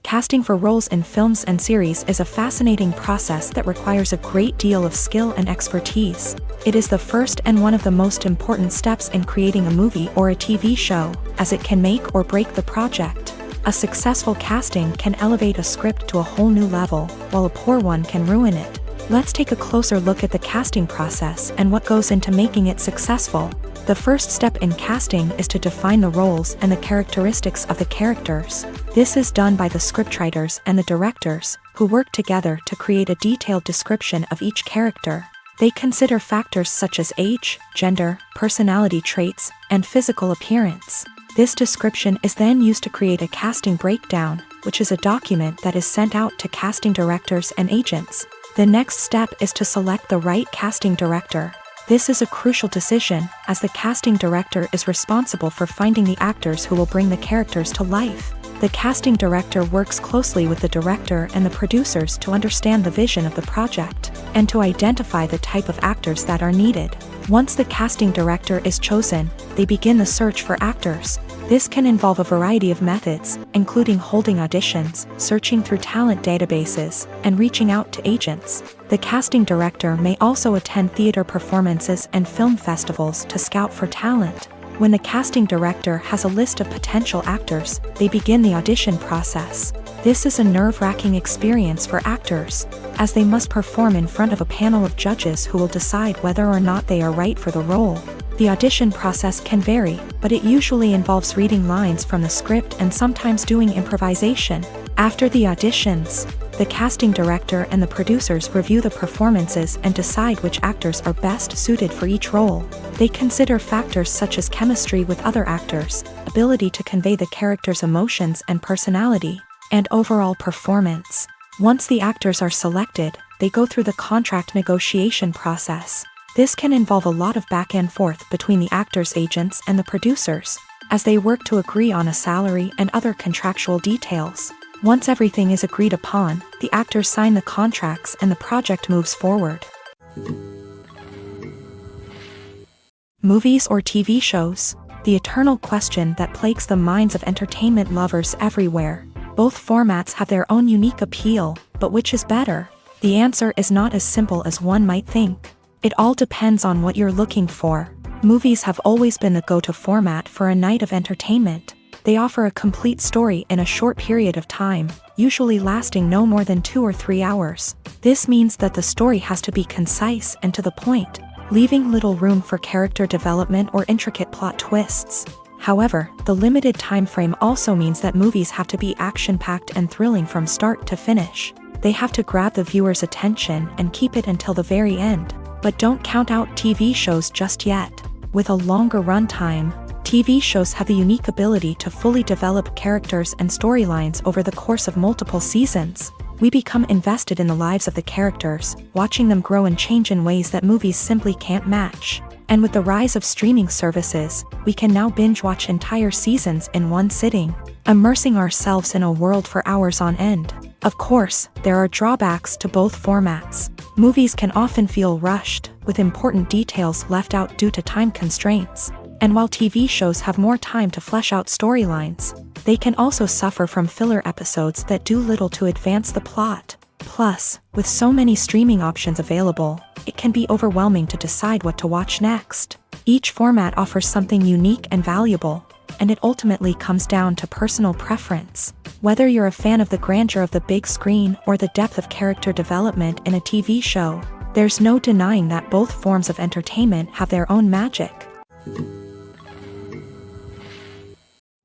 Casting for roles in films and series is a fascinating process that requires a great deal of skill and expertise. It is the first and one of the most important steps in creating a movie or a TV show, as it can make or break the project. A successful casting can elevate a script to a whole new level, while a poor one can ruin it. Let's take a closer look at the casting process and what goes into making it successful. The first step in casting is to define the roles and the characteristics of the characters. This is done by the scriptwriters and the directors, who work together to create a detailed description of each character. They consider factors such as age, gender, personality traits, and physical appearance. This description is then used to create a casting breakdown, which is a document that is sent out to casting directors and agents. The next step is to select the right casting director. This is a crucial decision, as the casting director is responsible for finding the actors who will bring the characters to life. The casting director works closely with the director and the producers to understand the vision of the project, and to identify the type of actors that are needed. Once the casting director is chosen, they begin the search for actors. This can involve a variety of methods, including holding auditions, searching through talent databases, and reaching out to agents. The casting director may also attend theater performances and film festivals to scout for talent. When the casting director has a list of potential actors, they begin the audition process. This is a nerve-wracking experience for actors, as they must perform in front of a panel of judges who will decide whether or not they are right for the role. The audition process can vary, but it usually involves reading lines from the script and sometimes doing improvisation. After the auditions, the casting director and the producers review the performances and decide which actors are best suited for each role. They consider factors such as chemistry with other actors, ability to convey the character's emotions and personality, and overall performance. Once the actors are selected, they go through the contract negotiation process. This can involve a lot of back and forth between the actors' agents and the producers, as they work to agree on a salary and other contractual details. Once everything is agreed upon, the actors sign the contracts and the project moves forward. Movies or TV shows? The eternal question that plagues the minds of entertainment lovers everywhere. Both formats have their own unique appeal, but which is better? The answer is not as simple as one might think. It all depends on what you're looking for. Movies have always been the go-to format for a night of entertainment. They offer a complete story in a short period of time, usually lasting no more than 2 or 3 hours. This means that the story has to be concise and to the point, leaving little room for character development or intricate plot twists. However, the limited time frame also means that movies have to be action-packed and thrilling from start to finish. They have to grab the viewer's attention and keep it until the very end. But don't count out TV shows just yet. With a longer runtime, TV shows have the unique ability to fully develop characters and storylines over the course of multiple seasons. We become invested in the lives of the characters, watching them grow and change in ways that movies simply can't match. And with the rise of streaming services, we can now binge-watch entire seasons in one sitting, immersing ourselves in a world for hours on end. Of course, there are drawbacks to both formats. Movies can often feel rushed, with important details left out due to time constraints. And while TV shows have more time to flesh out storylines, they can also suffer from filler episodes that do little to advance the plot. Plus, with so many streaming options available, it can be overwhelming to decide what to watch next. Each format offers something unique and valuable, and it ultimately comes down to personal preference. Whether you're a fan of the grandeur of the big screen or the depth of character development in a TV show, there's no denying that both forms of entertainment have their own magic.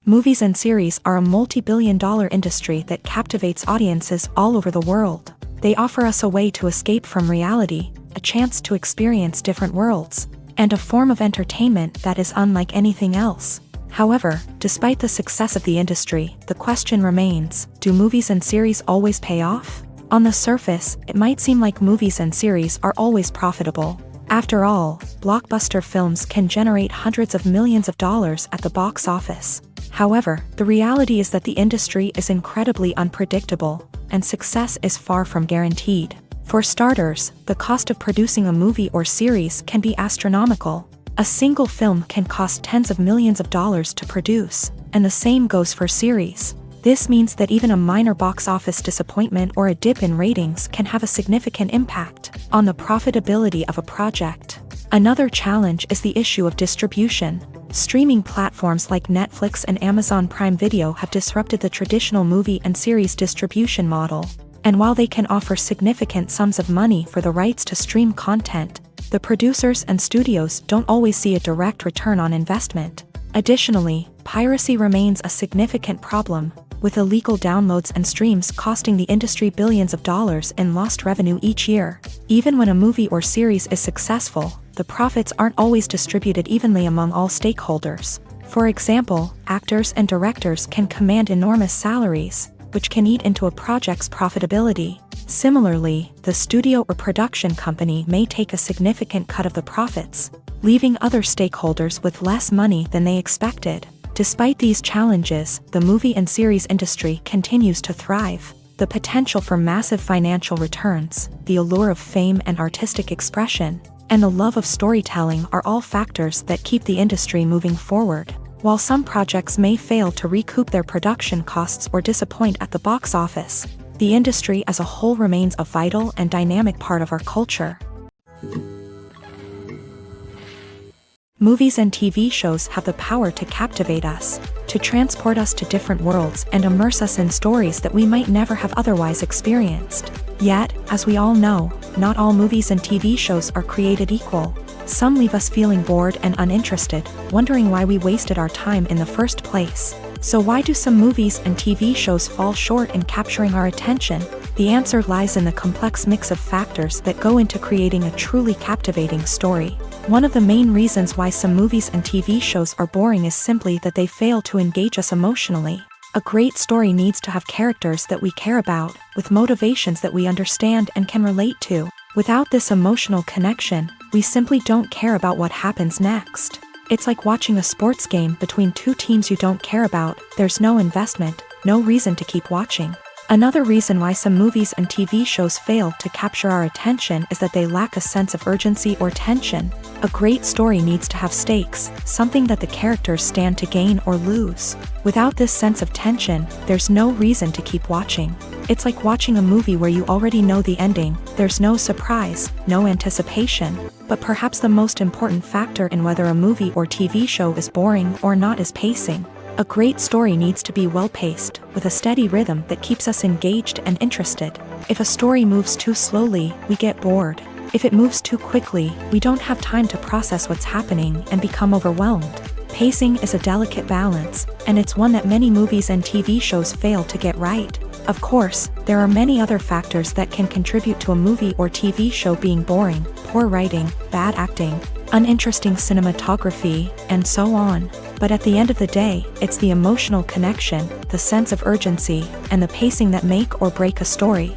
Movies and series are a multi-billion-dollar industry that captivates audiences all over the world. They offer us a way to escape from reality, a chance to experience different worlds, and a form of entertainment that is unlike anything else. However, despite the success of the industry, the question remains, do movies and series always pay off? On the surface, it might seem like movies and series are always profitable. After all, blockbuster films can generate hundreds of millions of dollars at the box office. However, the reality is that the industry is incredibly unpredictable, and success is far from guaranteed. For starters, the cost of producing a movie or series can be astronomical. A single film can cost tens of millions of dollars to produce, and the same goes for series. This means that even a minor box office disappointment or a dip in ratings can have a significant impact on the profitability of a project. Another challenge is the issue of distribution. Streaming platforms like Netflix and Amazon Prime Video have disrupted the traditional movie and series distribution model. And while they can offer significant sums of money for the rights to stream content, the producers and studios don't always see a direct return on investment. Additionally, piracy remains a significant problem, with illegal downloads and streams costing the industry billions of dollars in lost revenue each year. Even when a movie or series is successful, the profits aren't always distributed evenly among all stakeholders. For example, actors and directors can command enormous salaries, which can eat into a project's profitability. Similarly, the studio or production company may take a significant cut of the profits, leaving other stakeholders with less money than they expected. Despite these challenges, the movie and series industry continues to thrive. The potential for massive financial returns, the allure of fame and artistic expression, and the love of storytelling are all factors that keep the industry moving forward. While some projects may fail to recoup their production costs or disappoint at the box office, the industry as a whole remains a vital and dynamic part of our culture. Movies and TV shows have the power to captivate us, to transport us to different worlds and immerse us in stories that we might never have otherwise experienced. Yet, as we all know, not all movies and TV shows are created equal. Some leave us feeling bored and uninterested, wondering why we wasted our time in the first place. So why do some movies and TV shows fall short in capturing our attention? The answer lies in the complex mix of factors that go into creating a truly captivating story. One of the main reasons why some movies and TV shows are boring is simply that they fail to engage us emotionally. A great story needs to have characters that we care about, with motivations that we understand and can relate to. Without this emotional connection, we simply don't care about what happens next. It's like watching a sports game between two teams you don't care about. There's no investment, no reason to keep watching. Another reason why some movies and TV shows fail to capture our attention is that they lack a sense of urgency or tension. A great story needs to have stakes, something that the characters stand to gain or lose. Without this sense of tension, there's no reason to keep watching. It's like watching a movie where you already know the ending. There's no surprise, no anticipation. But perhaps the most important factor in whether a movie or TV show is boring or not is pacing. A great story needs to be well-paced, with a steady rhythm that keeps us engaged and interested. If a story moves too slowly, we get bored. If it moves too quickly, we don't have time to process what's happening and become overwhelmed. Pacing is a delicate balance, and it's one that many movies and TV shows fail to get right. Of course, there are many other factors that can contribute to a movie or TV show being boring: poor writing, bad acting, uninteresting cinematography, and so on. But at the end of the day, it's the emotional connection, the sense of urgency, and the pacing that make or break a story.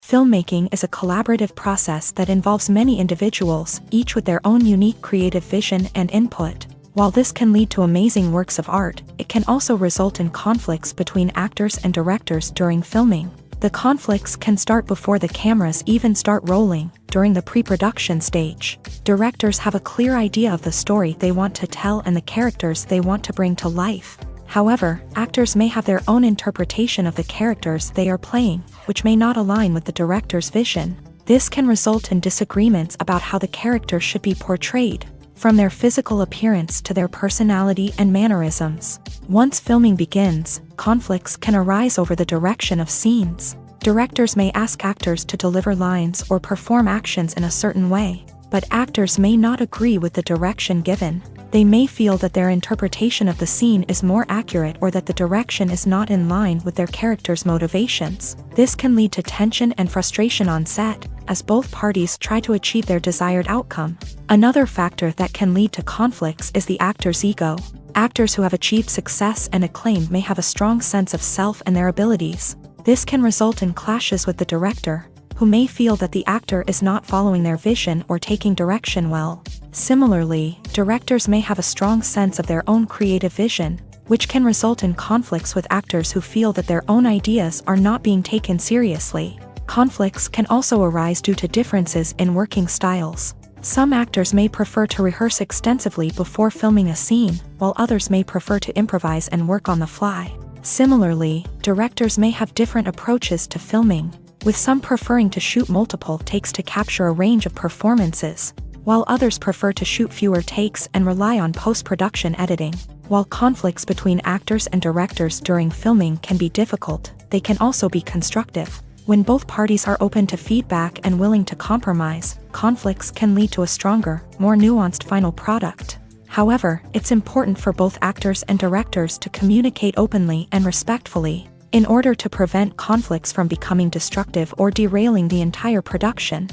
Filmmaking is a collaborative process that involves many individuals, each with their own unique creative vision and input. While this can lead to amazing works of art, it can also result in conflicts between actors and directors during filming. The conflicts can start before the cameras even start rolling, during the pre-production stage. Directors have a clear idea of the story they want to tell and the characters they want to bring to life. However, actors may have their own interpretation of the characters they are playing, which may not align with the director's vision. This can result in disagreements about how the characters should be portrayed, from their physical appearance to their personality and mannerisms. Once filming begins, conflicts can arise over the direction of scenes. Directors may ask actors to deliver lines or perform actions in a certain way, but actors may not agree with the direction given. They may feel that their interpretation of the scene is more accurate or that the direction is not in line with their character's motivations. This can lead to tension and frustration on set, as both parties try to achieve their desired outcome. Another factor that can lead to conflicts is the actor's ego. Actors who have achieved success and acclaim may have a strong sense of self and their abilities. This can result in clashes with the director, who may feel that the actor is not following their vision or taking direction well. Similarly, directors may have a strong sense of their own creative vision, which can result in conflicts with actors who feel that their own ideas are not being taken seriously. Conflicts can also arise due to differences in working styles. Some actors may prefer to rehearse extensively before filming a scene, while others may prefer to improvise and work on the fly. Similarly, directors may have different approaches to filming, with some preferring to shoot multiple takes to capture a range of performances, while others prefer to shoot fewer takes and rely on post-production editing. While conflicts between actors and directors during filming can be difficult, they can also be constructive. When both parties are open to feedback and willing to compromise, conflicts can lead to a stronger, more nuanced final product. However, it's important for both actors and directors to communicate openly and respectfully, in order to prevent conflicts from becoming destructive or derailing the entire production.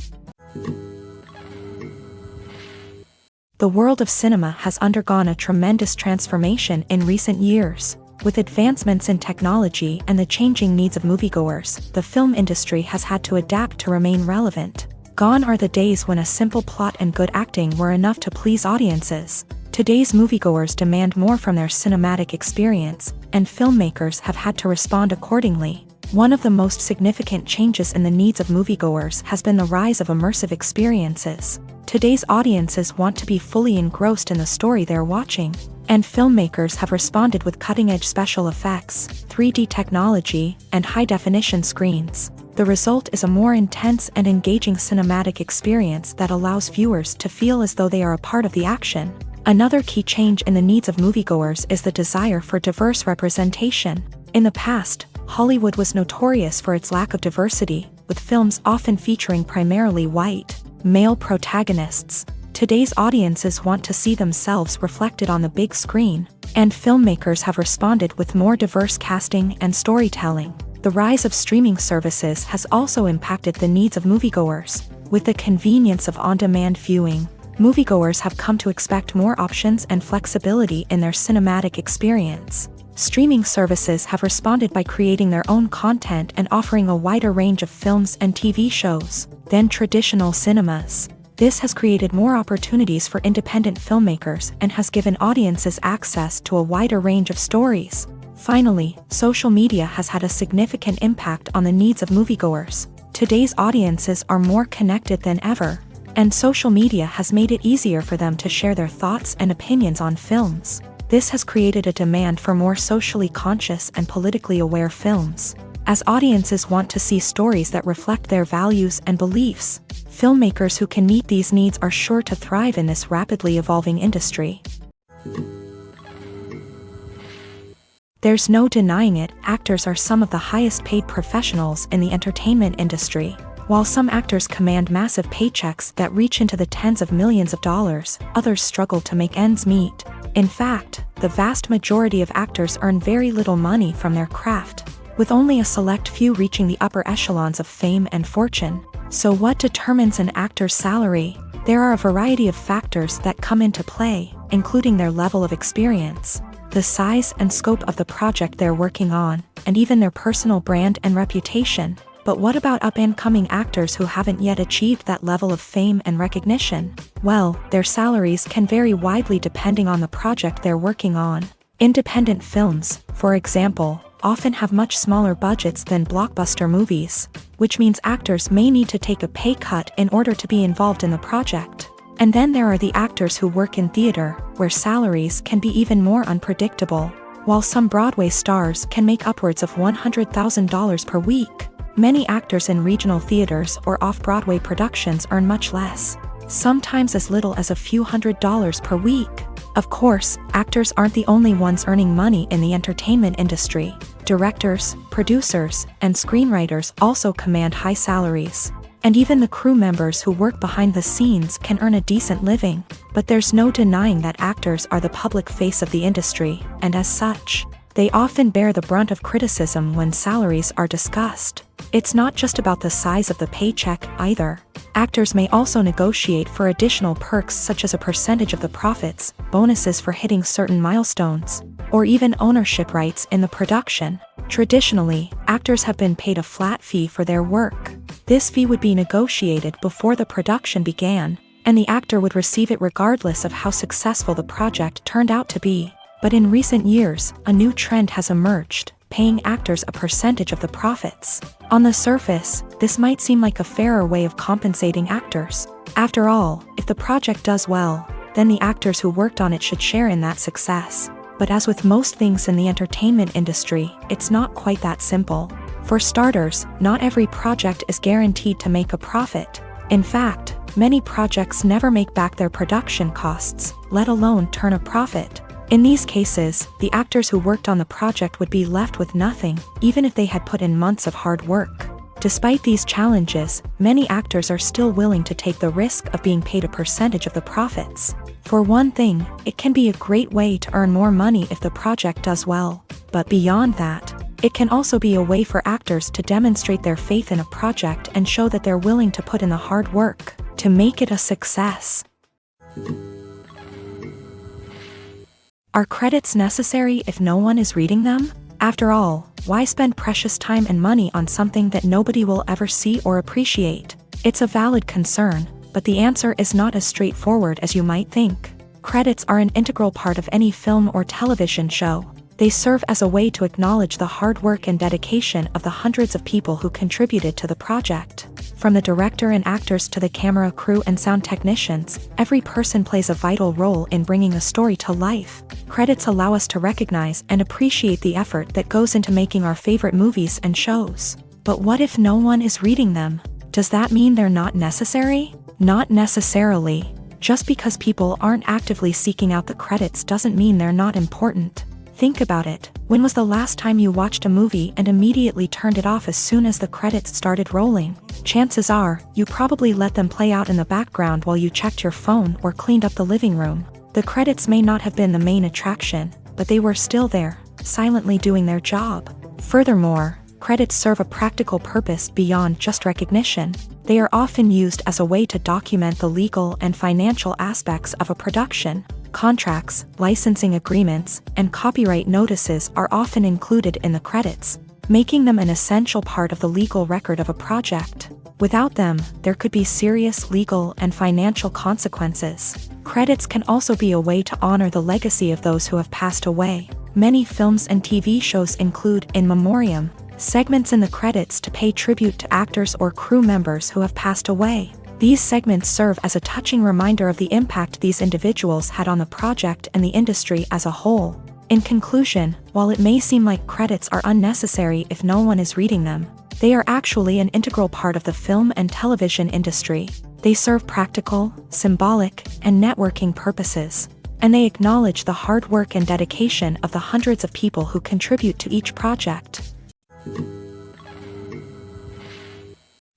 The world of cinema has undergone a tremendous transformation in recent years. With advancements in technology and the changing needs of moviegoers, the film industry has had to adapt to remain relevant. Gone are the days when a simple plot and good acting were enough to please audiences. Today's moviegoers demand more from their cinematic experience, and filmmakers have had to respond accordingly. One of the most significant changes in the needs of moviegoers has been the rise of immersive experiences. Today's audiences want to be fully engrossed in the story they're watching, and filmmakers have responded with cutting-edge special effects, 3D technology, and high-definition screens. The result is a more intense and engaging cinematic experience that allows viewers to feel as though they are a part of the action. Another key change in the needs of moviegoers is the desire for diverse representation. In the past, Hollywood was notorious for its lack of diversity, with films often featuring primarily white, male protagonists. Today's audiences want to see themselves reflected on the big screen, and filmmakers have responded with more diverse casting and storytelling. The rise of streaming services has also impacted the needs of moviegoers. With the convenience of on-demand viewing, moviegoers have come to expect more options and flexibility in their cinematic experience. Streaming services have responded by creating their own content and offering a wider range of films and TV shows than traditional cinemas. This has created more opportunities for independent filmmakers and has given audiences access to a wider range of stories. Finally, social media has had a significant impact on the needs of moviegoers. Today's audiences are more connected than ever, and social media has made it easier for them to share their thoughts and opinions on films. This has created a demand for more socially conscious and politically aware films. As audiences want to see stories that reflect their values and beliefs, filmmakers who can meet these needs are sure to thrive in this rapidly evolving industry. There's no denying it, actors are some of the highest paid professionals in the entertainment industry. While some actors command massive paychecks that reach into the tens of millions of dollars, others struggle to make ends meet. In fact, the vast majority of actors earn very little money from their craft, with only a select few reaching the upper echelons of fame and fortune. So what determines an actor's salary? There are a variety of factors that come into play, including their level of experience, the size and scope of the project they're working on, and even their personal brand and reputation. But what about up-and-coming actors who haven't yet achieved that level of fame and recognition? Well, their salaries can vary widely depending on the project they're working on. Independent films, for example, often have much smaller budgets than blockbuster movies, which means actors may need to take a pay cut in order to be involved in the project. And then there are the actors who work in theater, where salaries can be even more unpredictable. While some Broadway stars can make upwards of $100,000 per week, many actors in regional theaters or off-Broadway productions earn much less, sometimes as little as a few $100s per week. Of course, actors aren't the only ones earning money in the entertainment industry. Directors, producers, and screenwriters also command high salaries. And even the crew members who work behind the scenes can earn a decent living. But there's no denying that actors are the public face of the industry, and as such, they often bear the brunt of criticism when salaries are discussed. It's not just about the size of the paycheck, either. Actors may also negotiate for additional perks such as a percentage of the profits, bonuses for hitting certain milestones, or even ownership rights in the production. Traditionally, actors have been paid a flat fee for their work. This fee would be negotiated before the production began, and the actor would receive it regardless of how successful the project turned out to be. But in recent years, a new trend has emerged, paying actors a percentage of the profits. On the surface, this might seem like a fairer way of compensating actors. After all, if the project does well, then the actors who worked on it should share in that success. But as with most things in the entertainment industry, it's not quite that simple. For starters, not every project is guaranteed to make a profit. In fact, many projects never make back their production costs, let alone turn a profit. In these cases, the actors who worked on the project would be left with nothing, even if they had put in months of hard work. Despite these challenges, many actors are still willing to take the risk of being paid a percentage of the profits. For one thing, it can be a great way to earn more money if the project does well. But beyond that, it can also be a way for actors to demonstrate their faith in a project and show that they're willing to put in the hard work to make it a success. Are credits necessary if no one is reading them? After all, why spend precious time and money on something that nobody will ever see or appreciate? It's a valid concern, but the answer is not as straightforward as you might think. Credits are an integral part of any film or television show. They serve as a way to acknowledge the hard work and dedication of the hundreds of people who contributed to the project. From the director and actors to the camera crew and sound technicians, every person plays a vital role in bringing a story to life. Credits allow us to recognize and appreciate the effort that goes into making our favorite movies and shows. But what if no one is reading them? Does that mean they're not necessary? Not necessarily. Just because people aren't actively seeking out the credits doesn't mean they're not important. Think about it. When was the last time you watched a movie and immediately turned it off as soon as the credits started rolling? Chances are, you probably let them play out in the background while you checked your phone or cleaned up the living room. The credits may not have been the main attraction, but they were still there, silently doing their job. Furthermore, credits serve a practical purpose beyond just recognition. They are often used as a way to document the legal and financial aspects of a production. Contracts, licensing agreements, and copyright notices are often included in the credits, making them an essential part of the legal record of a project. Without them, there could be serious legal and financial consequences. Credits can also be a way to honor the legacy of those who have passed away. Many films and TV shows include in memoriam segments in the credits to pay tribute to actors or crew members who have passed away. These segments serve as a touching reminder of the impact these individuals had on the project and the industry as a whole. In conclusion, while it may seem like credits are unnecessary if no one is reading them, they are actually an integral part of the film and television industry. They serve practical, symbolic, and networking purposes, and they acknowledge the hard work and dedication of the hundreds of people who contribute to each project.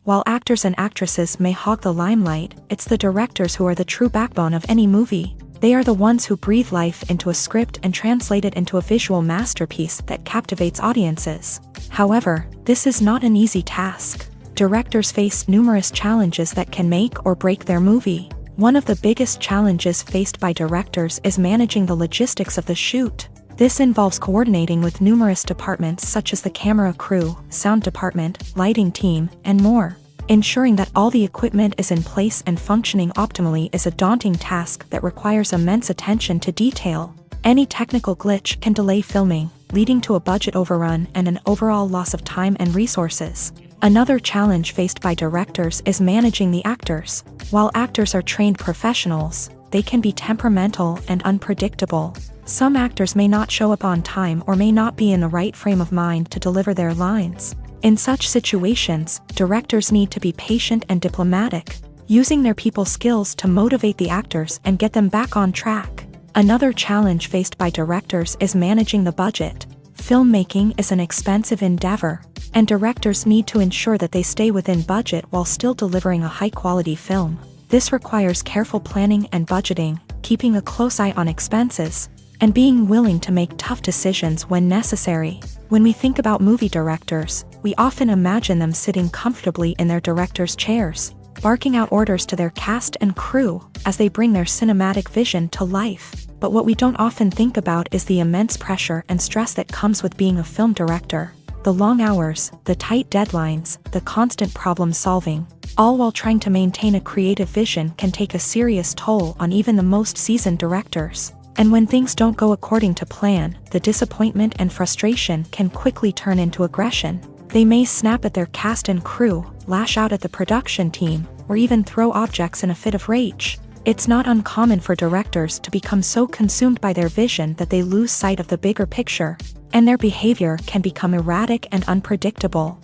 While actors and actresses may hog the limelight, it's the directors who are the true backbone of any movie. They are the ones who breathe life into a script and translate it into a visual masterpiece that captivates audiences. However, this is not an easy task. Directors face numerous challenges that can make or break their movie. One of the biggest challenges faced by directors is managing the logistics of the shoot. This involves coordinating with numerous departments such as the camera crew, sound department, lighting team, and more. Ensuring that all the equipment is in place and functioning optimally is a daunting task that requires immense attention to detail. Any technical glitch can delay filming, leading to a budget overrun and an overall loss of time and resources. Another challenge faced by directors is managing the actors. While actors are trained professionals, they can be temperamental and unpredictable. Some actors may not show up on time or may not be in the right frame of mind to deliver their lines. In such situations, directors need to be patient and diplomatic, using their people skills to motivate the actors and get them back on track. Another challenge faced by directors is managing the budget. Filmmaking is an expensive endeavor, and directors need to ensure that they stay within budget while still delivering a high-quality film. This requires careful planning and budgeting, keeping a close eye on expenses, and being willing to make tough decisions when necessary. When we think about movie directors, we often imagine them sitting comfortably in their director's chairs, barking out orders to their cast and crew as they bring their cinematic vision to life. But what we don't often think about is the immense pressure and stress that comes with being a film director. The long hours, the tight deadlines, the constant problem solving, all while trying to maintain a creative vision can take a serious toll on even the most seasoned directors. And when things don't go according to plan, the disappointment and frustration can quickly turn into aggression. They may snap at their cast and crew, lash out at the production team, or even throw objects in a fit of rage. It's not uncommon for directors to become so consumed by their vision that they lose sight of the bigger picture, and their behavior can become erratic and unpredictable.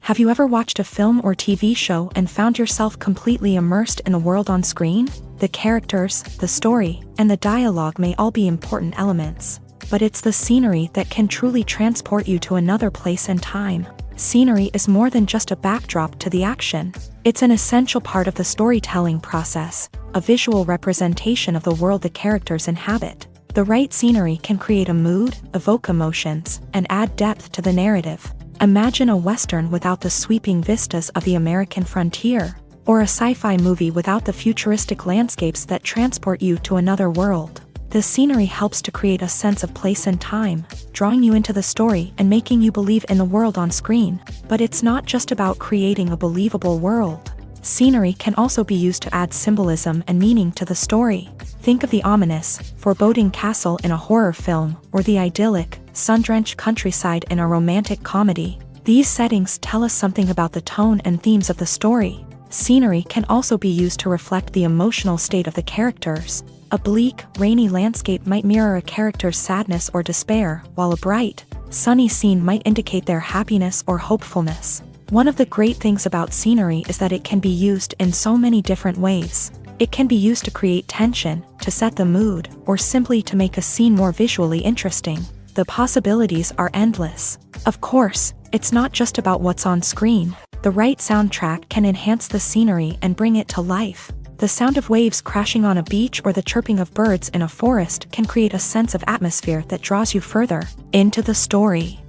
Have you ever watched a film or TV show and found yourself completely immersed in the world on screen? The characters, the story, and the dialogue may all be important elements, but it's the scenery that can truly transport you to another place and time. Scenery is more than just a backdrop to the action. It's an essential part of the storytelling process, a visual representation of the world the characters inhabit. The right scenery can create a mood, evoke emotions, and add depth to the narrative. Imagine a Western without the sweeping vistas of the American frontier, or a sci-fi movie without the futuristic landscapes that transport you to another world. The scenery helps to create a sense of place and time, drawing you into the story and making you believe in the world on screen. But it's not just about creating a believable world. Scenery can also be used to add symbolism and meaning to the story. Think of the ominous, foreboding castle in a horror film, or the idyllic, sun-drenched countryside in a romantic comedy. These settings tell us something about the tone and themes of the story. Scenery can also be used to reflect the emotional state of the characters. A bleak, rainy landscape might mirror a character's sadness or despair, while a bright, sunny scene might indicate their happiness or hopefulness. One of the great things about scenery is that it can be used in so many different ways. It can be used to create tension, to set the mood, or simply to make a scene more visually interesting. The possibilities are endless. Of course, it's not just about what's on screen. The right soundtrack can enhance the scenery and bring it to life. The sound of waves crashing on a beach or the chirping of birds in a forest can create a sense of atmosphere that draws you further into the story.